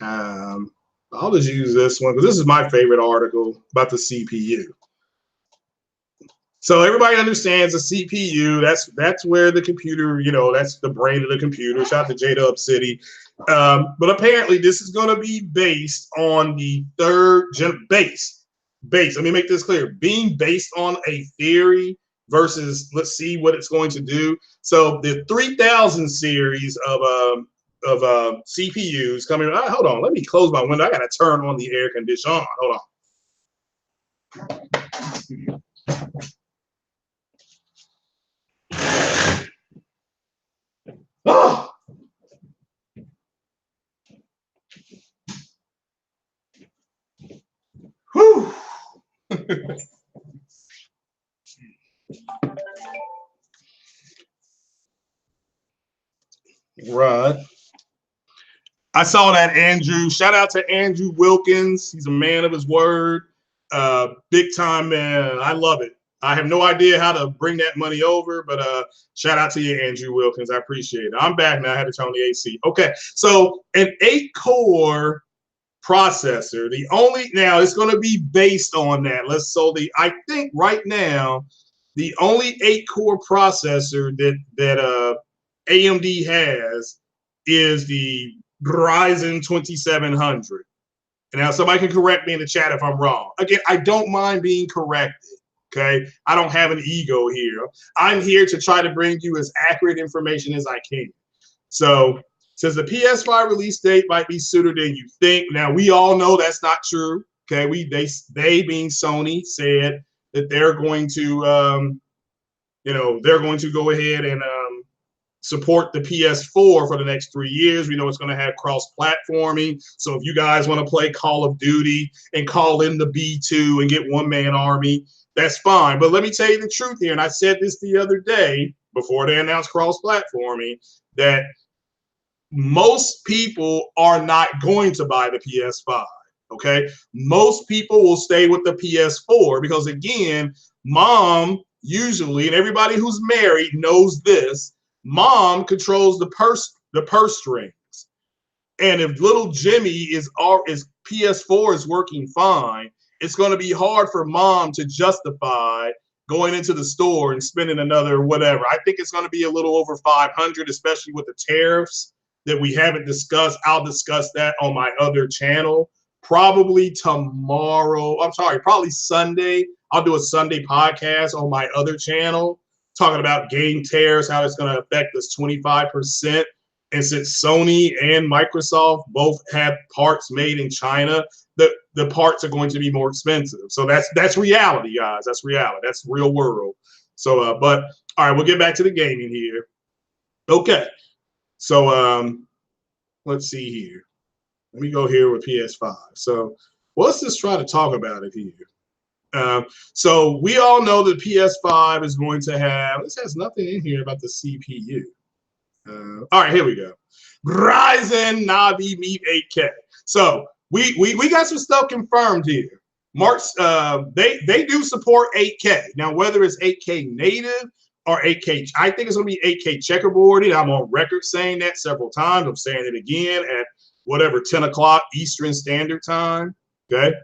I'll just use this one because this is my favorite article about the CPU. So everybody understands the CPU. That's where the computer, that's the brain of the computer. Shout out to J-Dub City. But apparently this is going to be based on the third gen base. Let me make this clear. Being based on a theory versus let's see what it's going to do. So the 3000 series of CPUs coming. Hold on, let me close my window. I got to turn on the air conditioner. Hold on. Oh! Whew. Right. I saw that, Andrew. Shout out to Andrew Wilkins. He's a man of his word. Big time, man. I love it. I have no idea how to bring that money over, but shout out to you, Andrew Wilkins. I appreciate it. I'm back now. I had to turn on the AC. Okay, so an 8-core processor. Now it's going to be based on that. I think right now the only 8-core processor that AMD has is the Ryzen 2700. And now somebody can correct me in the chat if I'm wrong. Again, I don't mind being corrected. Okay, I don't have an ego here. I'm here to try to bring you as accurate information as I can. So, since the PS5 release date might be sooner than you think, now we all know that's not true. Okay, they being Sony said that they're going to, they're going to go ahead and support the PS4 for the next 3 years. We know it's going to have cross-platforming. So if you guys want to play Call of Duty and call in the B2 and get one-man army, that's fine. But let me tell you the truth here, and I said this the other day before they announced cross-platforming, that most people are not going to buy the PS5, okay? Most people will stay with the PS4 because, again, mom usually, and everybody who's married knows this, mom controls the purse strings. And if little Jimmy is PS4 is working fine, it's going to be hard for mom to justify going into the store and spending another whatever. I think it's going to be a little over 500, especially with the tariffs that we haven't discussed. I'll discuss that on my other channel probably tomorrow. I'm sorry, probably Sunday. I'll do a Sunday podcast on my other channel talking about game tariffs, how it's going to affect us 25%. And since Sony and Microsoft both have parts made in China, the parts are going to be more expensive. So that's reality, guys. That's reality. That's real world. So, all right, we'll get back to the gaming here. Okay. So, let's see here. Let me go here with PS5. So well, let's just try to talk about it here. So we all know that PS5 is going to have, this has nothing in here about the CPU. All right, here we go. Ryzen Navi Meet 8K. So we got some stuff confirmed here. March, they do support 8K. Now, whether it's 8K native or 8K, I think it's going to be 8K checkerboarded. I'm on record saying that several times. I'm saying it again at whatever 10 o'clock Eastern Standard Time. Okay.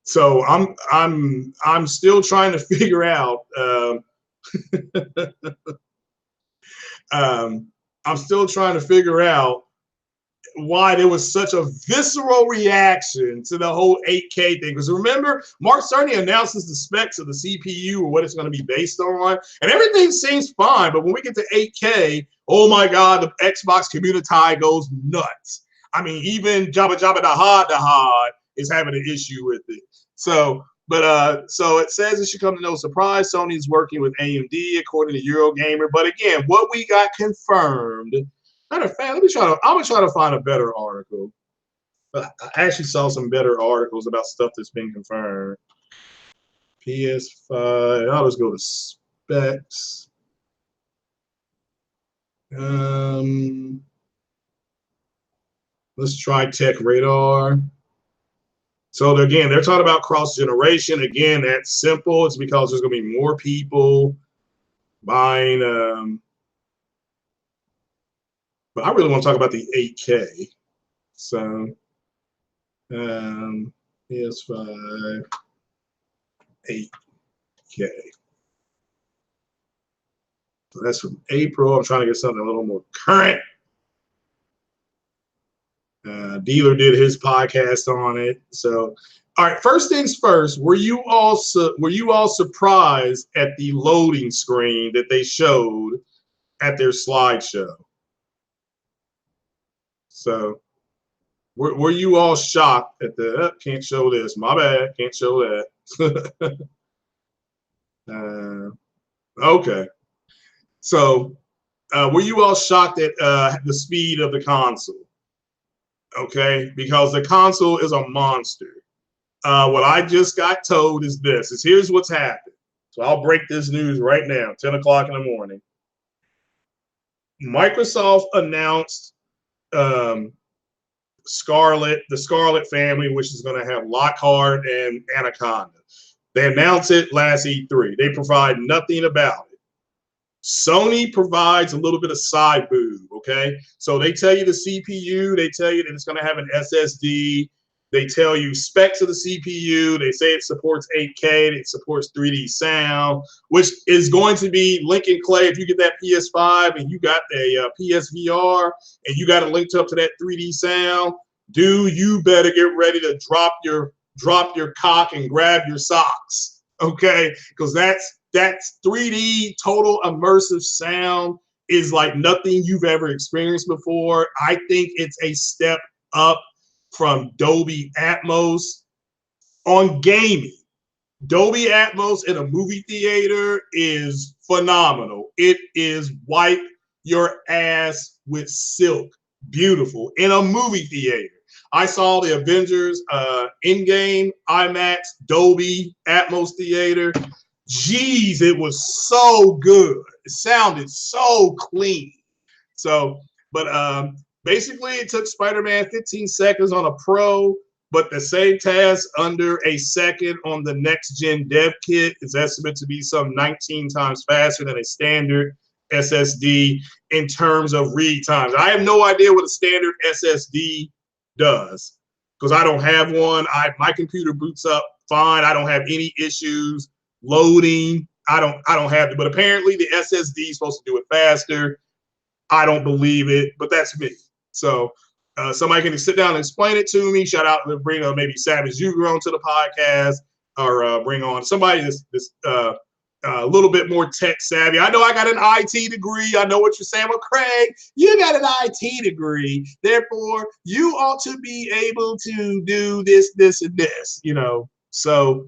So I'm still trying to figure out. I'm still trying to figure out why there was such a visceral reaction to the whole 8K thing. Because remember, Mark Cerny announces the specs of the CPU or what it's going to be based on, and everything seems fine. But when we get to 8K, oh my God, the Xbox community goes nuts. I mean, even Jabba Jabba the Had is having an issue with it. So, so it says it should come to no surprise. Sony's working with AMD, according to Eurogamer. But again, what we got confirmed. Matter of fact, I'm gonna try to find a better article. I actually saw some better articles about stuff that's been confirmed. PS5. I'll just go to specs. Let's try Tech Radar. So again, they're talking about cross-generation. Again, that's simple. It's because there's going to be more people buying. But I really want to talk about the 8K. So PS5 8K. So that's from April. I'm trying to get something a little more current. Dealer did his podcast on it. So, all right. First things first. Were you all surprised at the loading screen that they showed at their slideshow? So, were you all shocked at the? Can't show this. My bad. Can't show that. Okay. So, were you all shocked at the speed of the console? Okay, because the console is a monster. What I just got told is this: here's what's happened. So I'll break this news right now, 10 o'clock in the morning. Microsoft announced the Scarlet family, which is going to have Lockhart and Anaconda. They announced it last E3. They provide nothing about it. Sony provides a little bit of side boob, okay? So they tell you the CPU, they tell you that it's going to have an SSD, they tell you specs of the CPU, they say it supports 8K, it supports 3D sound, which is going to be Lincoln Clay. If you get that PS5 and you got a PSVR and you got it linked up to that 3D sound, dude, you better get ready to drop your cock and grab your socks, okay? Because that's 3D total immersive sound is like nothing you've ever experienced before. I think it's a step up from Dolby Atmos on gaming. Dolby Atmos in a movie theater is phenomenal. It is wipe your ass with silk. Beautiful. In a movie theater. I saw the Avengers in-game IMAX Dolby Atmos theater. Jeez, it was so good. It sounded so clean. So, but basically it took Spider-Man 15 seconds on a Pro, but the same task under a second on the next-gen dev kit is estimated to be some 19 times faster than a standard SSD in terms of read times. I have no idea what a standard SSD does because I don't have one. My computer boots up fine. I don't have any issues loading. I don't have it, but apparently the SSD is supposed to do it faster. I don't believe it, but that's me. So somebody can sit down and explain it to me. Shout out to bring maybe Savage Uger onto the podcast, or bring on somebody that's a little bit more tech savvy. I know I got an IT degree. I know what you're saying. Well, Craig, you got an IT degree. Therefore, you ought to be able to do this, this, and this, you know. So,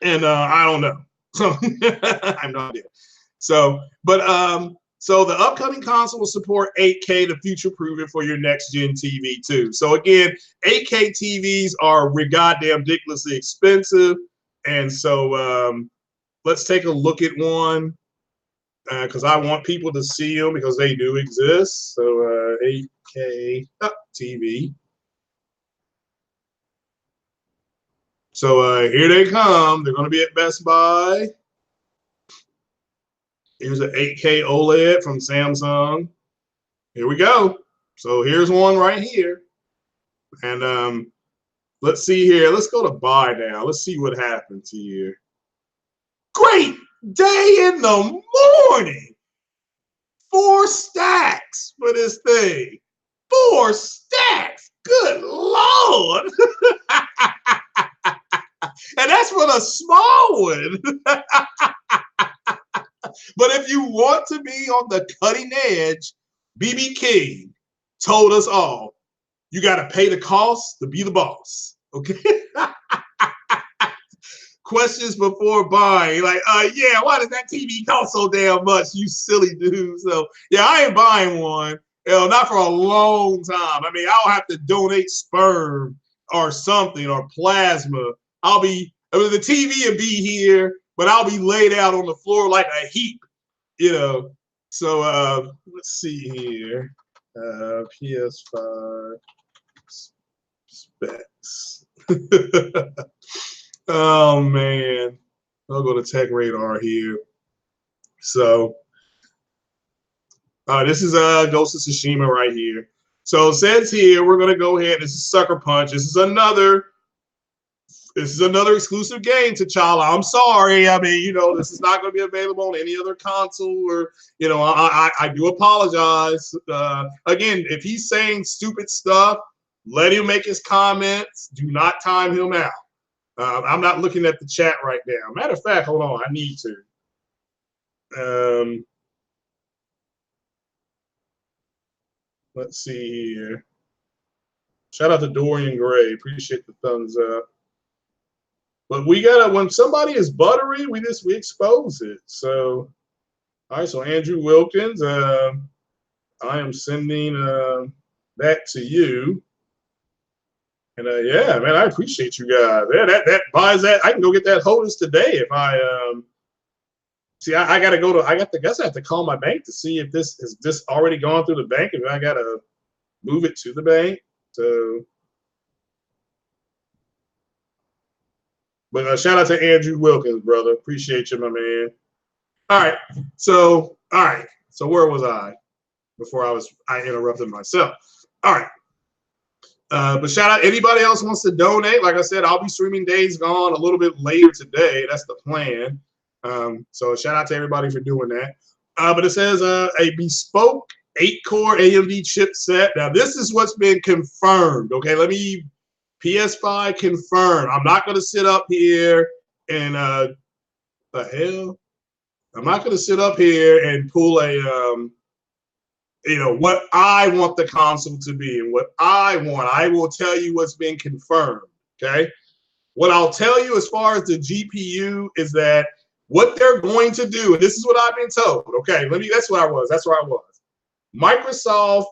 and I don't know. So I have no idea. So, but So the upcoming console will support 8K to future-proof it for your next-gen TV too. So again, 8K TVs are goddamn ridiculously expensive, and so let's take a look at one because I want people to see them because they do exist. So 8K TV. So here they come. They're going to be at Best Buy. Here's an 8K OLED from Samsung. Here we go. So here's one right here. And let's see here. Let's go to buy now. Let's see what happens here. Great day in the morning. 4 stacks for this thing. 4 stacks. Good Lord. And that's for the small one. But if you want to be on the cutting edge, BB King told us all, you got to pay the cost to be the boss. Okay. Questions before buying. Like, yeah, why does that TV cost so damn much? You silly dude. So, yeah, I ain't buying one. Not for a long time. I mean, I'll have to donate sperm or something or plasma. The TV will be here, but I'll be laid out on the floor like a heap, So let's see here. PS-5 specs. Oh man, I'll go to Tech Radar here. So this is Ghost of Tsushima right here. So it says here we're gonna go ahead. This is Sucker Punch. This is another exclusive game to T'Challa. I'm sorry. I mean, this is not going to be available on any other console, or I do apologize. Again, if he's saying stupid stuff, let him make his comments. Do not time him out. I'm not looking at the chat right now. Matter of fact, hold on. I need to. Let's see here. Shout out to Dorian Gray. Appreciate the thumbs up. But we gotta, when somebody is buttery, we expose it. So, all right. So Andrew Wilkins, I am sending that to you. And yeah, man, I appreciate you guys. Yeah, that buys that. I can go get that HOTAS today if I see. I gotta go to. I guess I have to call my bank to see if this is just already gone through the bank, and I gotta move it to the bank. So. But shout out to Andrew Wilkins, brother. Appreciate you, my man. All right. So where was I before I interrupted myself? All right. But shout out anybody else wants to donate. Like I said, I'll be streaming Days Gone a little bit later today. That's the plan. So shout out to everybody for doing that. But it says a bespoke 8-core AMD chipset. Now this is what's been confirmed. Okay, let me. PS-5 confirmed. I'm not going to sit up here and the hell. I'm not going to sit up here and pull a what I want the console to be and what I want. I will tell you what's been confirmed. Okay. What I'll tell you as far as the GPU is that what they're going to do, and this is what I've been told. Okay, that's where I was. Microsoft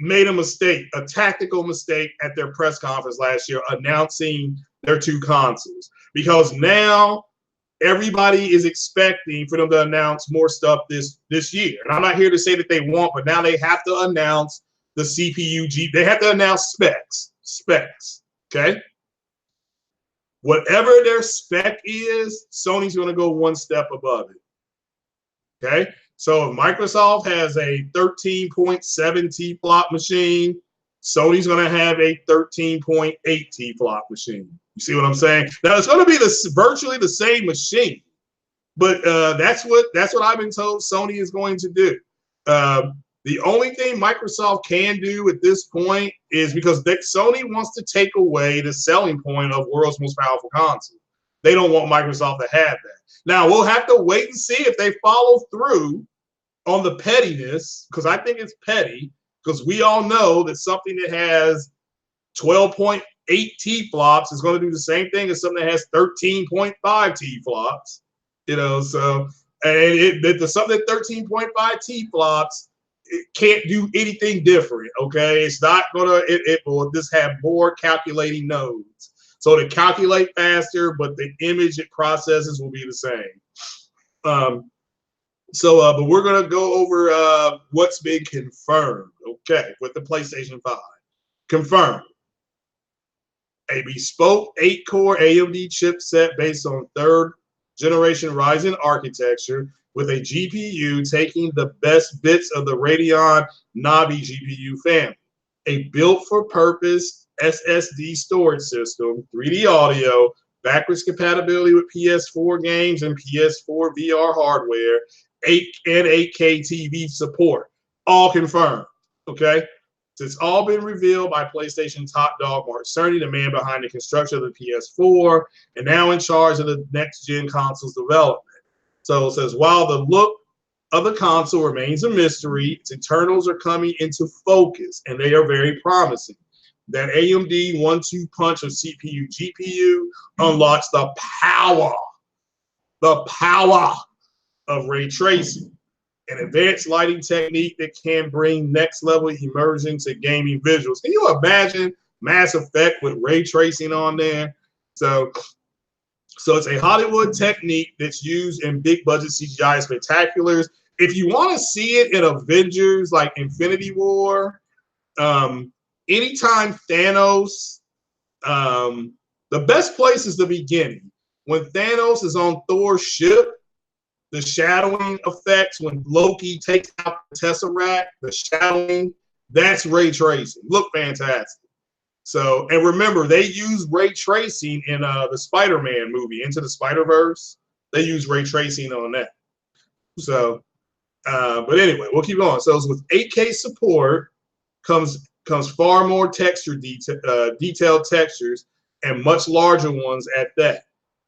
made a mistake, a tactical mistake at their press conference last year announcing their 2 consoles, because now everybody is expecting for them to announce more stuff this year. And I'm not here to say that they won't, but now they have to announce the CPU, they have to announce specs, okay? Whatever their spec is, Sony's going to go one step above it, okay? So if Microsoft has a 13.7 T-flop machine, Sony's going to have a 13.8 T-flop machine. You see what I'm saying? Now it's going to be virtually the same machine, but that's what I've been told Sony is going to do. The only thing Microsoft can do at this point is because Sony wants to take away the selling point of world's most powerful console. They don't want Microsoft to have that. Now, we'll have to wait and see if they follow through on the pettiness, because I think it's petty, because we all know that something that has 12.8 T-flops is going to do the same thing as something that has 13.5 T-flops. So And something 13.5 T flops, it can't do anything different. Okay, it's not gonna. It will just have more calculating nodes, so to calculate faster, but the image it processes will be the same. But we're gonna go over what's been confirmed. Okay, with the PlayStation 5, confirmed a bespoke 8-core AMD chipset based on third-generation Ryzen architecture with a GPU taking the best bits of the Radeon Navi GPU family. A built-for-purpose SSD storage system, 3D audio, backwards compatibility with PS4 games and PS4 VR hardware, 8K TV support, all confirmed. Okay, so it's all been revealed by PlayStation top dog Mark Cerny, the man behind the construction of the PS4, and now in charge of the next-gen console's development. So it says, while the look of the console remains a mystery, its internals are coming into focus, and they are very promising. That AMD 1-2 punch of CPU GPU unlocks the power of ray tracing, an advanced lighting technique that can bring next level immersion to gaming visuals. Can you imagine Mass Effect with ray tracing on there? So it's a Hollywood technique that's used in big budget CGI spectaculars. If you want to see it in Avengers like Infinity War, anytime Thanos, the best place is the beginning. When Thanos is on Thor's ship, the shadowing effects, when Loki takes out the Tesseract, the shadowing, that's ray tracing. Look fantastic. So, and remember, they use ray tracing in the Spider-Man movie, Into the Spider-Verse. They use ray tracing on that. So, but anyway, we'll keep going. So with 8K support comes far more detailed textures and much larger ones at that.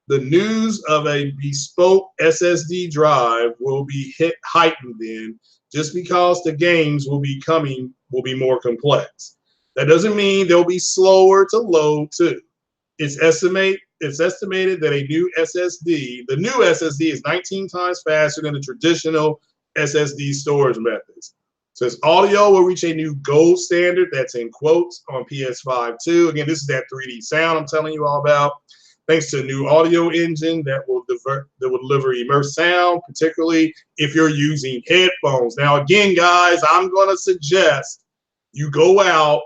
The news of a bespoke SSD drive will be heightened then, just because the games will be more complex. That doesn't mean they'll be slower to load too. It's estimated that the new SSD is 19 times faster than the traditional SSD storage methods. So its audio will reach a new gold standard, that's in quotes, on PS5 too. Again, this is that 3D sound I'm telling you all about. Thanks to a new audio engine that will deliver immersed sound, particularly if you're using headphones. Now, again, guys, I'm going to suggest you go out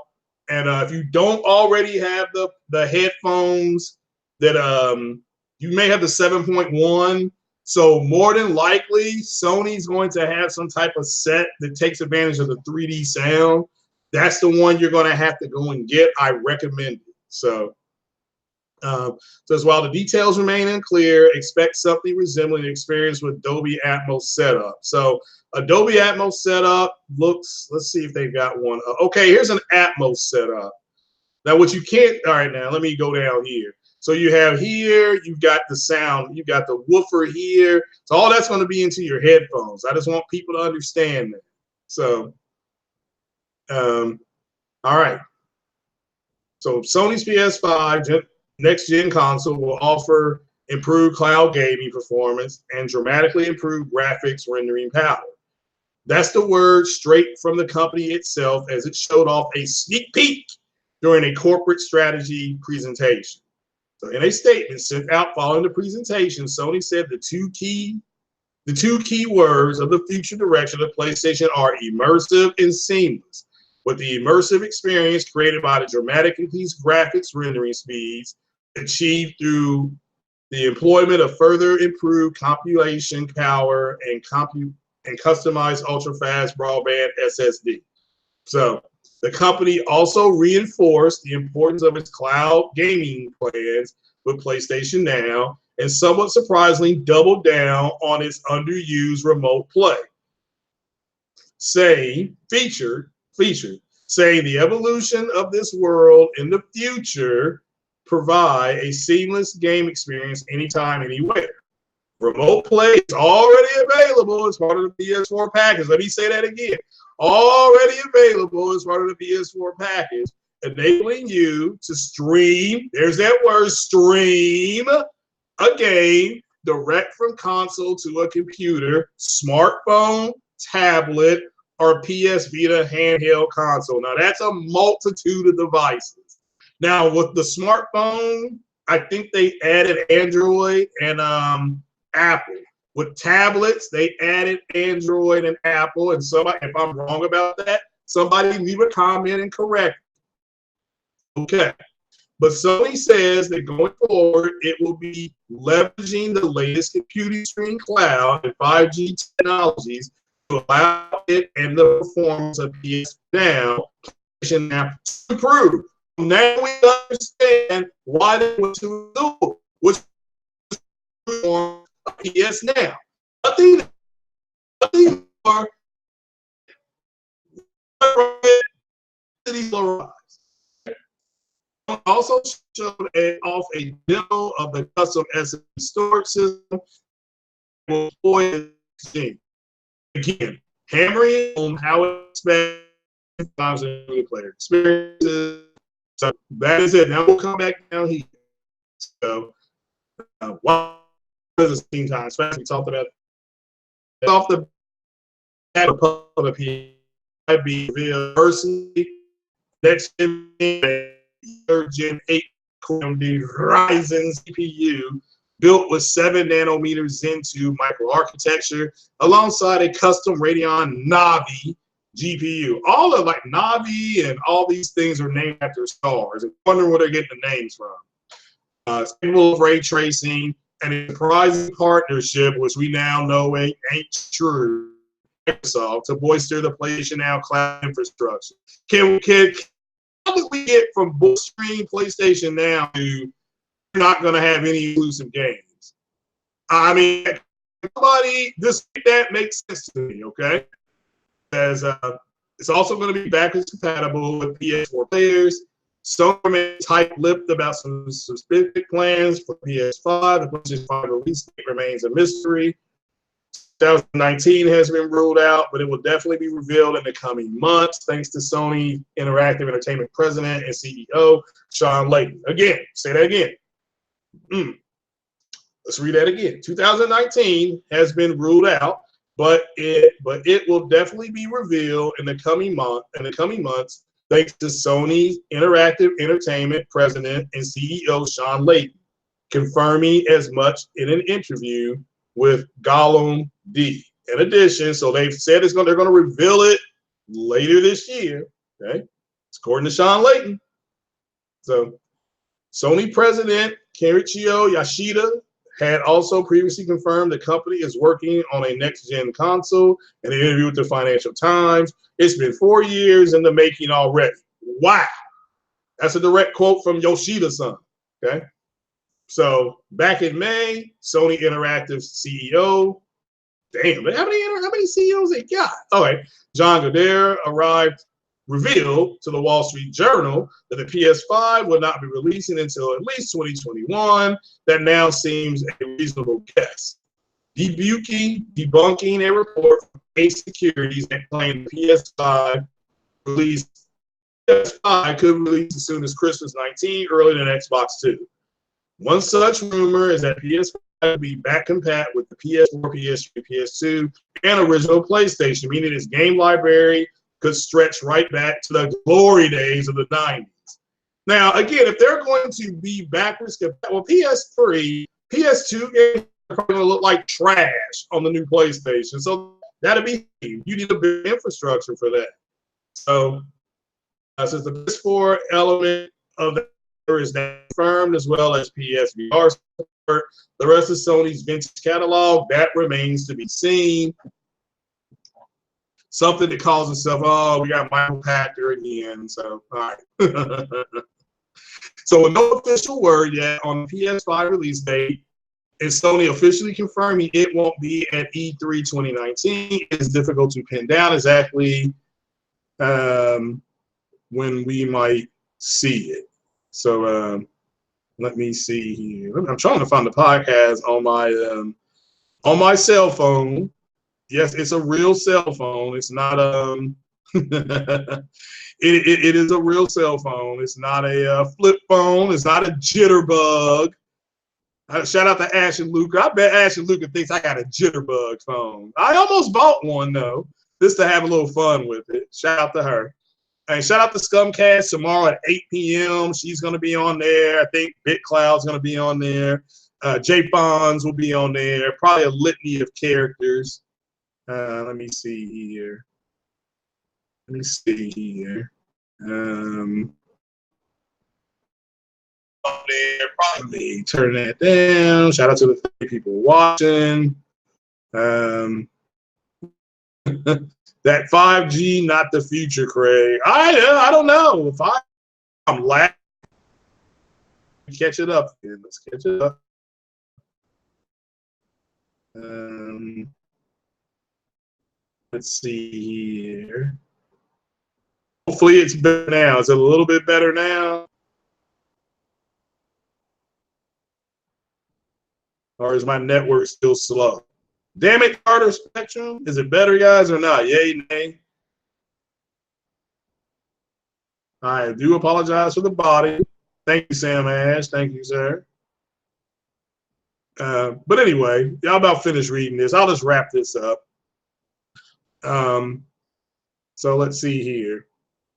and if you don't already have the headphones that you may have the 7.1. So more than likely, Sony's going to have some type of set that takes advantage of the 3D sound. That's the one you're going to have to go and get. I recommend it. So says, while the details remain unclear, expect something resembling the experience with Dolby Atmos setup. So Dolby Atmos setup looks, let's see if they've got one. Okay, here's an Atmos setup. Now what you can't, all right, now let me go down here. So you have here, you've got the sound, you've got the woofer here. So all that's going to be into your headphones. I just want people to understand that. So, all right. So Sony's PS5 next-gen console will offer improved cloud gaming performance and dramatically improved graphics rendering power. That's the word straight from the company itself, as it showed off a sneak peek during a corporate strategy presentation. So in a statement sent out following the presentation, Sony said the two key words of the future direction of PlayStation are immersive and seamless. With the immersive experience created by the dramatic increased graphics rendering speeds achieved through the employment of further improved compilation power and customized ultra-fast broadband SSD. So the company also reinforced the importance of its cloud gaming plans with PlayStation Now, and somewhat surprisingly doubled down on its underused remote play. Saying the evolution of this world in the future provide a seamless game experience anytime, anywhere. Remote play is already available as part of the PS4 package. Let me say that again. Already available as part of the PS4 package, enabling you to stream, there's that word, stream, a game direct from console to a computer, smartphone, tablet, or PS Vita handheld console. Now that's a multitude of devices. Now with the smartphone, I think they added Android and Apple. With tablets, they added Android and Apple. And somebody, if I'm wrong about that, somebody leave a comment and correct. Okay. But Sony says that going forward, it will be leveraging the latest computing screen cloud and 5G technologies to allow it and the performance of PS now to improve. Now we understand why they went to do which form of PS now. Nothing more. Also showed off a demo of the custom SSD storage system. Again, hammering on how it expects player experiences. So that is it. Now we'll come back down here. So, what is the Steam time? Especially we talked about off the bat of the PS5 revealed personally. Next gen 3rd Gen 8 AMD Ryzen CPU built with 7 nanometer Zen 2 microarchitecture alongside a custom Radeon Navi GPU. All of like Navi and all these things are named after stars. I'm wondering where they're getting the names from. Capable of ray tracing and a surprising partnership, which we now know ain't true, Microsoft to bolster the PlayStation Now cloud infrastructure. How did we get from bolstering PlayStation Now to not going to have any exclusive games? I mean, that makes sense to me, okay? As it's also going to be backwards compatible with PS4 players. Sony tight-lipped about some specific plans for PS5. The PlayStation 5 release date remains a mystery. 2019 has been ruled out, but it will definitely be revealed in the coming months, thanks to Sony Interactive Entertainment President and CEO Sean Layton. Again, say that again. Let's read that again. 2019 has been ruled out, but it will definitely be revealed in the coming months, thanks to Sony Interactive Entertainment President and CEO Sean Layton, confirming as much in an interview with Gollum D. In addition, so they've said they're going to reveal it later this year. Okay, it's according to Sean Layton. So, Sony President Kenichiro Yoshida had also previously confirmed the company is working on a next-gen console. In an interview with the Financial Times, it's been 4 years in the making already. Wow, that's a direct quote from Yoshida's son. Okay. So back in May, Sony Interactive CEO, damn, how many CEOs they got? All right, John Godere revealed to the Wall Street Journal that the PS5 will not be releasing until at least 2021. That now seems a reasonable guess. Debunking a report from Ace Securities that claimed the PS5 could release as soon as Christmas 19, earlier than Xbox 2. One such rumor is that PS5 will be back compat with the PS4, PS3, PS2, and original PlayStation, meaning its game library could stretch right back to the glory days of the 90s. Now, again, if they're going to be backwards compatible, PS3, PS2 games are probably going to look like trash on the new PlayStation. So that'll be, you need a big infrastructure for that. So, since the PS4 element of that is now confirmed, as well as PSVR support, the rest of Sony's vintage catalog, that remains to be seen. Something that calls itself, oh, we got Michael Pachter again. So, all right. So, with no official word yet on the PS5 release date, is Sony officially confirming it won't be at E3 2019. It's difficult to pin down exactly when we might see it. So let me see here. I'm trying to find the podcast on my cell phone. Yes, it's a real cell phone. It's not it is a real cell phone. It's not a flip phone. It's not a jitterbug. Shout out to Ash and Luca. I bet Ash and Luca thinks I got a jitterbug phone. I almost bought one though, just to have a little fun with it. Shout out to her. And shout out to Scumcast tomorrow at 8 p.m. She's going to be on there. I think BitCloud's going to be on there. Jay Fonz will be on there. Probably a litany of characters. Let me see here. On there, probably turn that down. Shout out to the 30 people watching. That 5G, not the future, Craig. I don't know. If I'm laughing, catch it up. Let's catch it up. Let's see here. Hopefully it's better now. Is it a little bit better now? Or is my network still slow? Damn it, Carter Spectrum. Is it better, guys, or not? Yay, nay? I do apologize for the body. Thank you, Sam Ash. Thank you, sir. But anyway, y'all about finished reading this. I'll just wrap this up. So let's see here.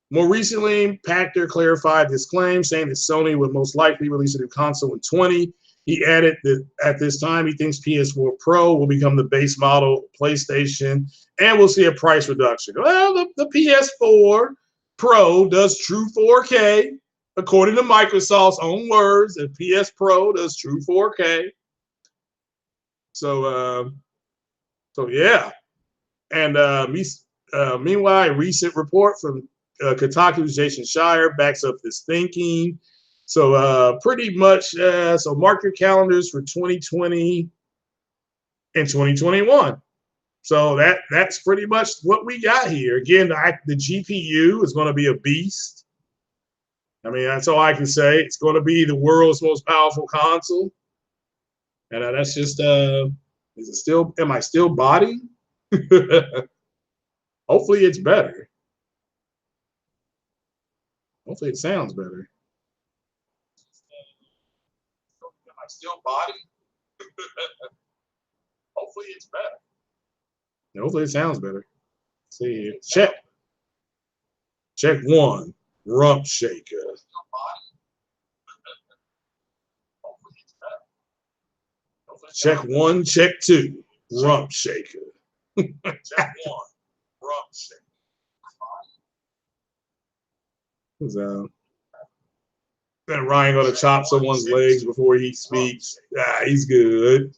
More recently, Pachter clarified this claim, saying that Sony would most likely release a new console in 2020. He added that at this time, he thinks PS4 Pro will become the base model PlayStation, and we'll see a price reduction. Well, the PS4 Pro does true 4K, according to Microsoft's own words. The PS Pro does true 4K. So yeah. And meanwhile, a recent report from Kotaku's Jason Schreier backs up this thinking. So pretty much, so mark your calendars for 2020 and 2021. So that's pretty much what we got here. Again, the GPU is going to be a beast. I mean, that's all I can say. It's going to be the world's most powerful console. And that's just, is it still, am I still body? Hopefully it's better. Hopefully it sounds better. Am I still body? Hopefully it's better. Hopefully it sounds better. Let's see, check one, rump shaker. Check one, check two, rump shaker. Check one, rump shaker. Then Ryan going to chop someone's legs before he speaks. He's good.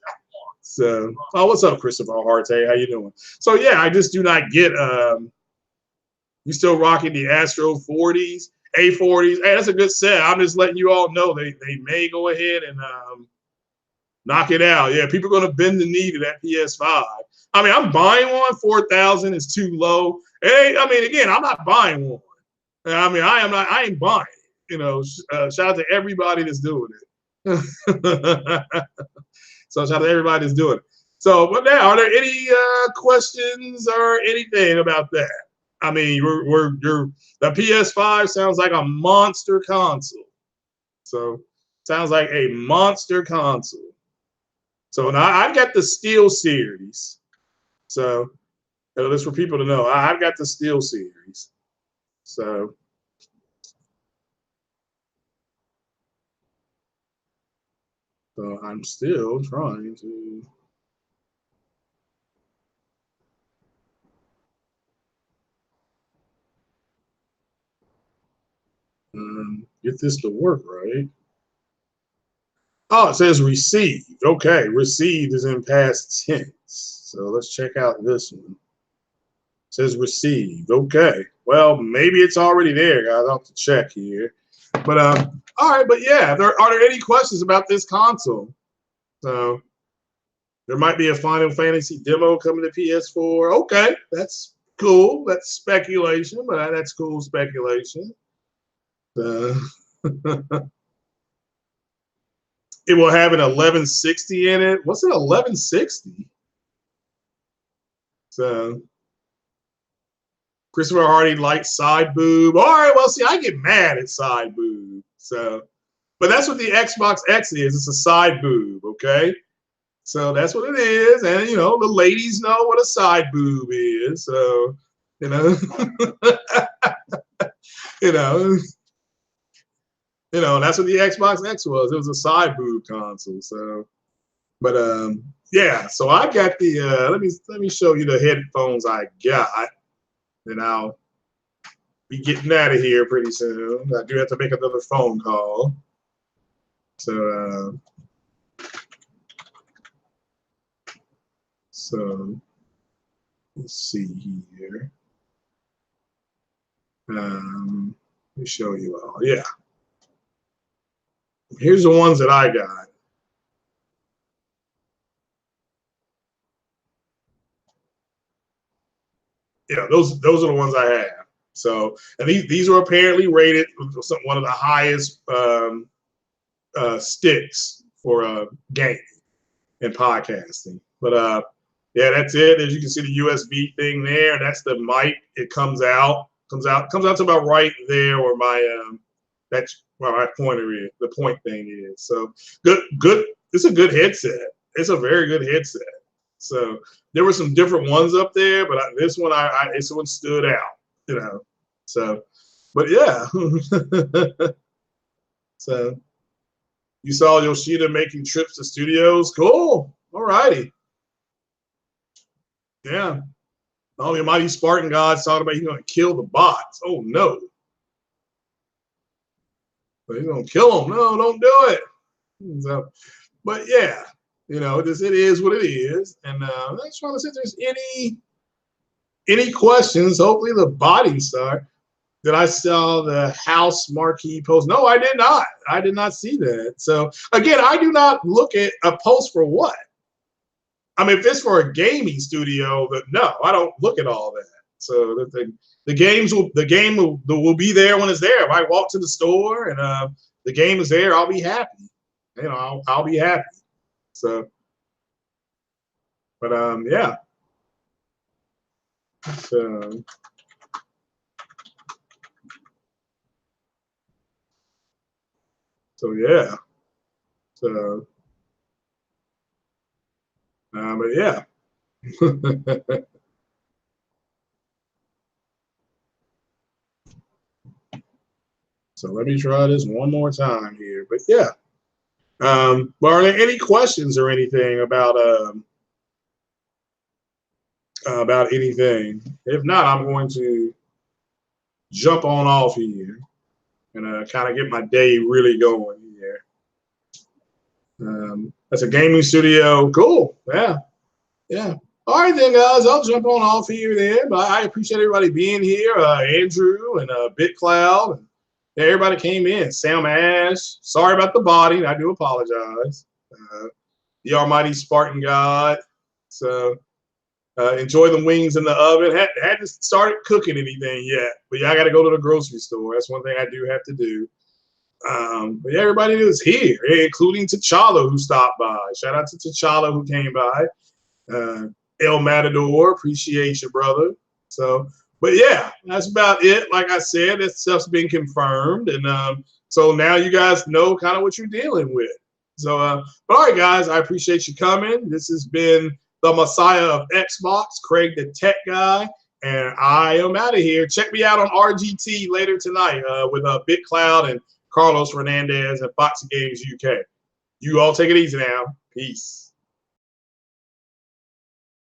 So, oh, what's up, Christopher Harte? How you doing? So yeah, I just do not get. You still rocking the Astro 40s, A40s? Hey, that's a good set. I'm just letting you all know they may go ahead and knock it out. Yeah, people are going to bend the knee to that PS5. I mean, I'm buying one. 4,000 is too low. Hey, I mean, again, I'm not buying one. I mean, I ain't buying it. You know, shout out to everybody that's doing it. So shout out to everybody that's doing it. So, but now, are there any questions or anything about that? I mean, the PS5 sounds like a monster console. So, sounds like a monster console. So now I've got the Steel series. So, that's for people to know. I've got the Steel series. So I'm still trying to get this to work right. Oh, it says received. Okay, received is in past tense. So let's check out this one. It says received. Okay. Well, maybe it's already there, guys. I'll have to check here. But all right, but yeah, are there any questions about this console? So there might be a Final Fantasy demo coming to PS4. Okay, that's cool. That's speculation, but that's cool speculation. It will have an 1160 in it. What's an 1160? So Christopher Hardy likes side boob. All right, well, see, I get mad at side boob. So But that's what the Xbox X is. It's a side boob, okay? So that's what it is. And, you know, the ladies know what a side boob is. So, you know, you know, that's what the Xbox X was. It was a side boob console. So, but yeah. So I got the. Let me show you the headphones I got, and I'll be getting out of here pretty soon. I do have to make another phone call. So. So let's see here. Let me show you all. Yeah. Here's the ones that I got. Yeah, those are the ones I have. So, and these are apparently rated one of the highest sticks for gaming and podcasting. But yeah, that's it. As you can see, the USB thing there. That's the mic. It comes out to about right there where my that's where my pointer is. The point thing is. So good. It's a good headset. It's a very good headset. So there were some different ones up there, but this one stood out. You know. So, but yeah. So you saw Yoshida making trips to studios. Cool. All righty. Yeah. Oh, the mighty Spartan God's talking about he's going to kill the bots. Oh, no. But he's going to kill them. No, don't do it. So, but yeah, you know, it is what it is. And I just want to see if there's any questions. Hopefully the body start. Did I saw the house marquee post? No, I did not. I did not see that. So again, I do not look at a post for what. I mean, if it's for a gaming studio, but no, I don't look at all that. So the game will be there when it's there. If I walk to the store and the game is there, I'll be happy. You know, I'll be happy. So, but yeah. So yeah. So, but yeah. So let me try this one more time here. But yeah. But are there any questions or anything about anything? If not, I'm going to jump on off here and kind of get my day really going here. That's a gaming studio. Cool. Yeah. Yeah. All right, then, guys. I'll jump on off here then. But I appreciate everybody being here. Andrew and BitCloud. And everybody came in. Sam Ash. Sorry about the body. I do apologize. The almighty Spartan God. So enjoy the wings in the oven. Hadn't started cooking anything yet. But yeah, I got to go to the grocery store. That's one thing I do have to do. But yeah, everybody was here, including T'Challa who stopped by. Shout out to T'Challa who came by. El Matador, appreciate you, brother. So, but yeah, that's about it. Like I said, that stuff's been confirmed, and so now you guys know kind of what you're dealing with. So, but all right, guys, I appreciate you coming. This has been the Messiah of Xbox, Craig the Tech Guy, and I am out of here. Check me out on RGT later tonight with BitCloud and Carlos Fernandez and Foxy Games UK. You all take it easy now. Peace.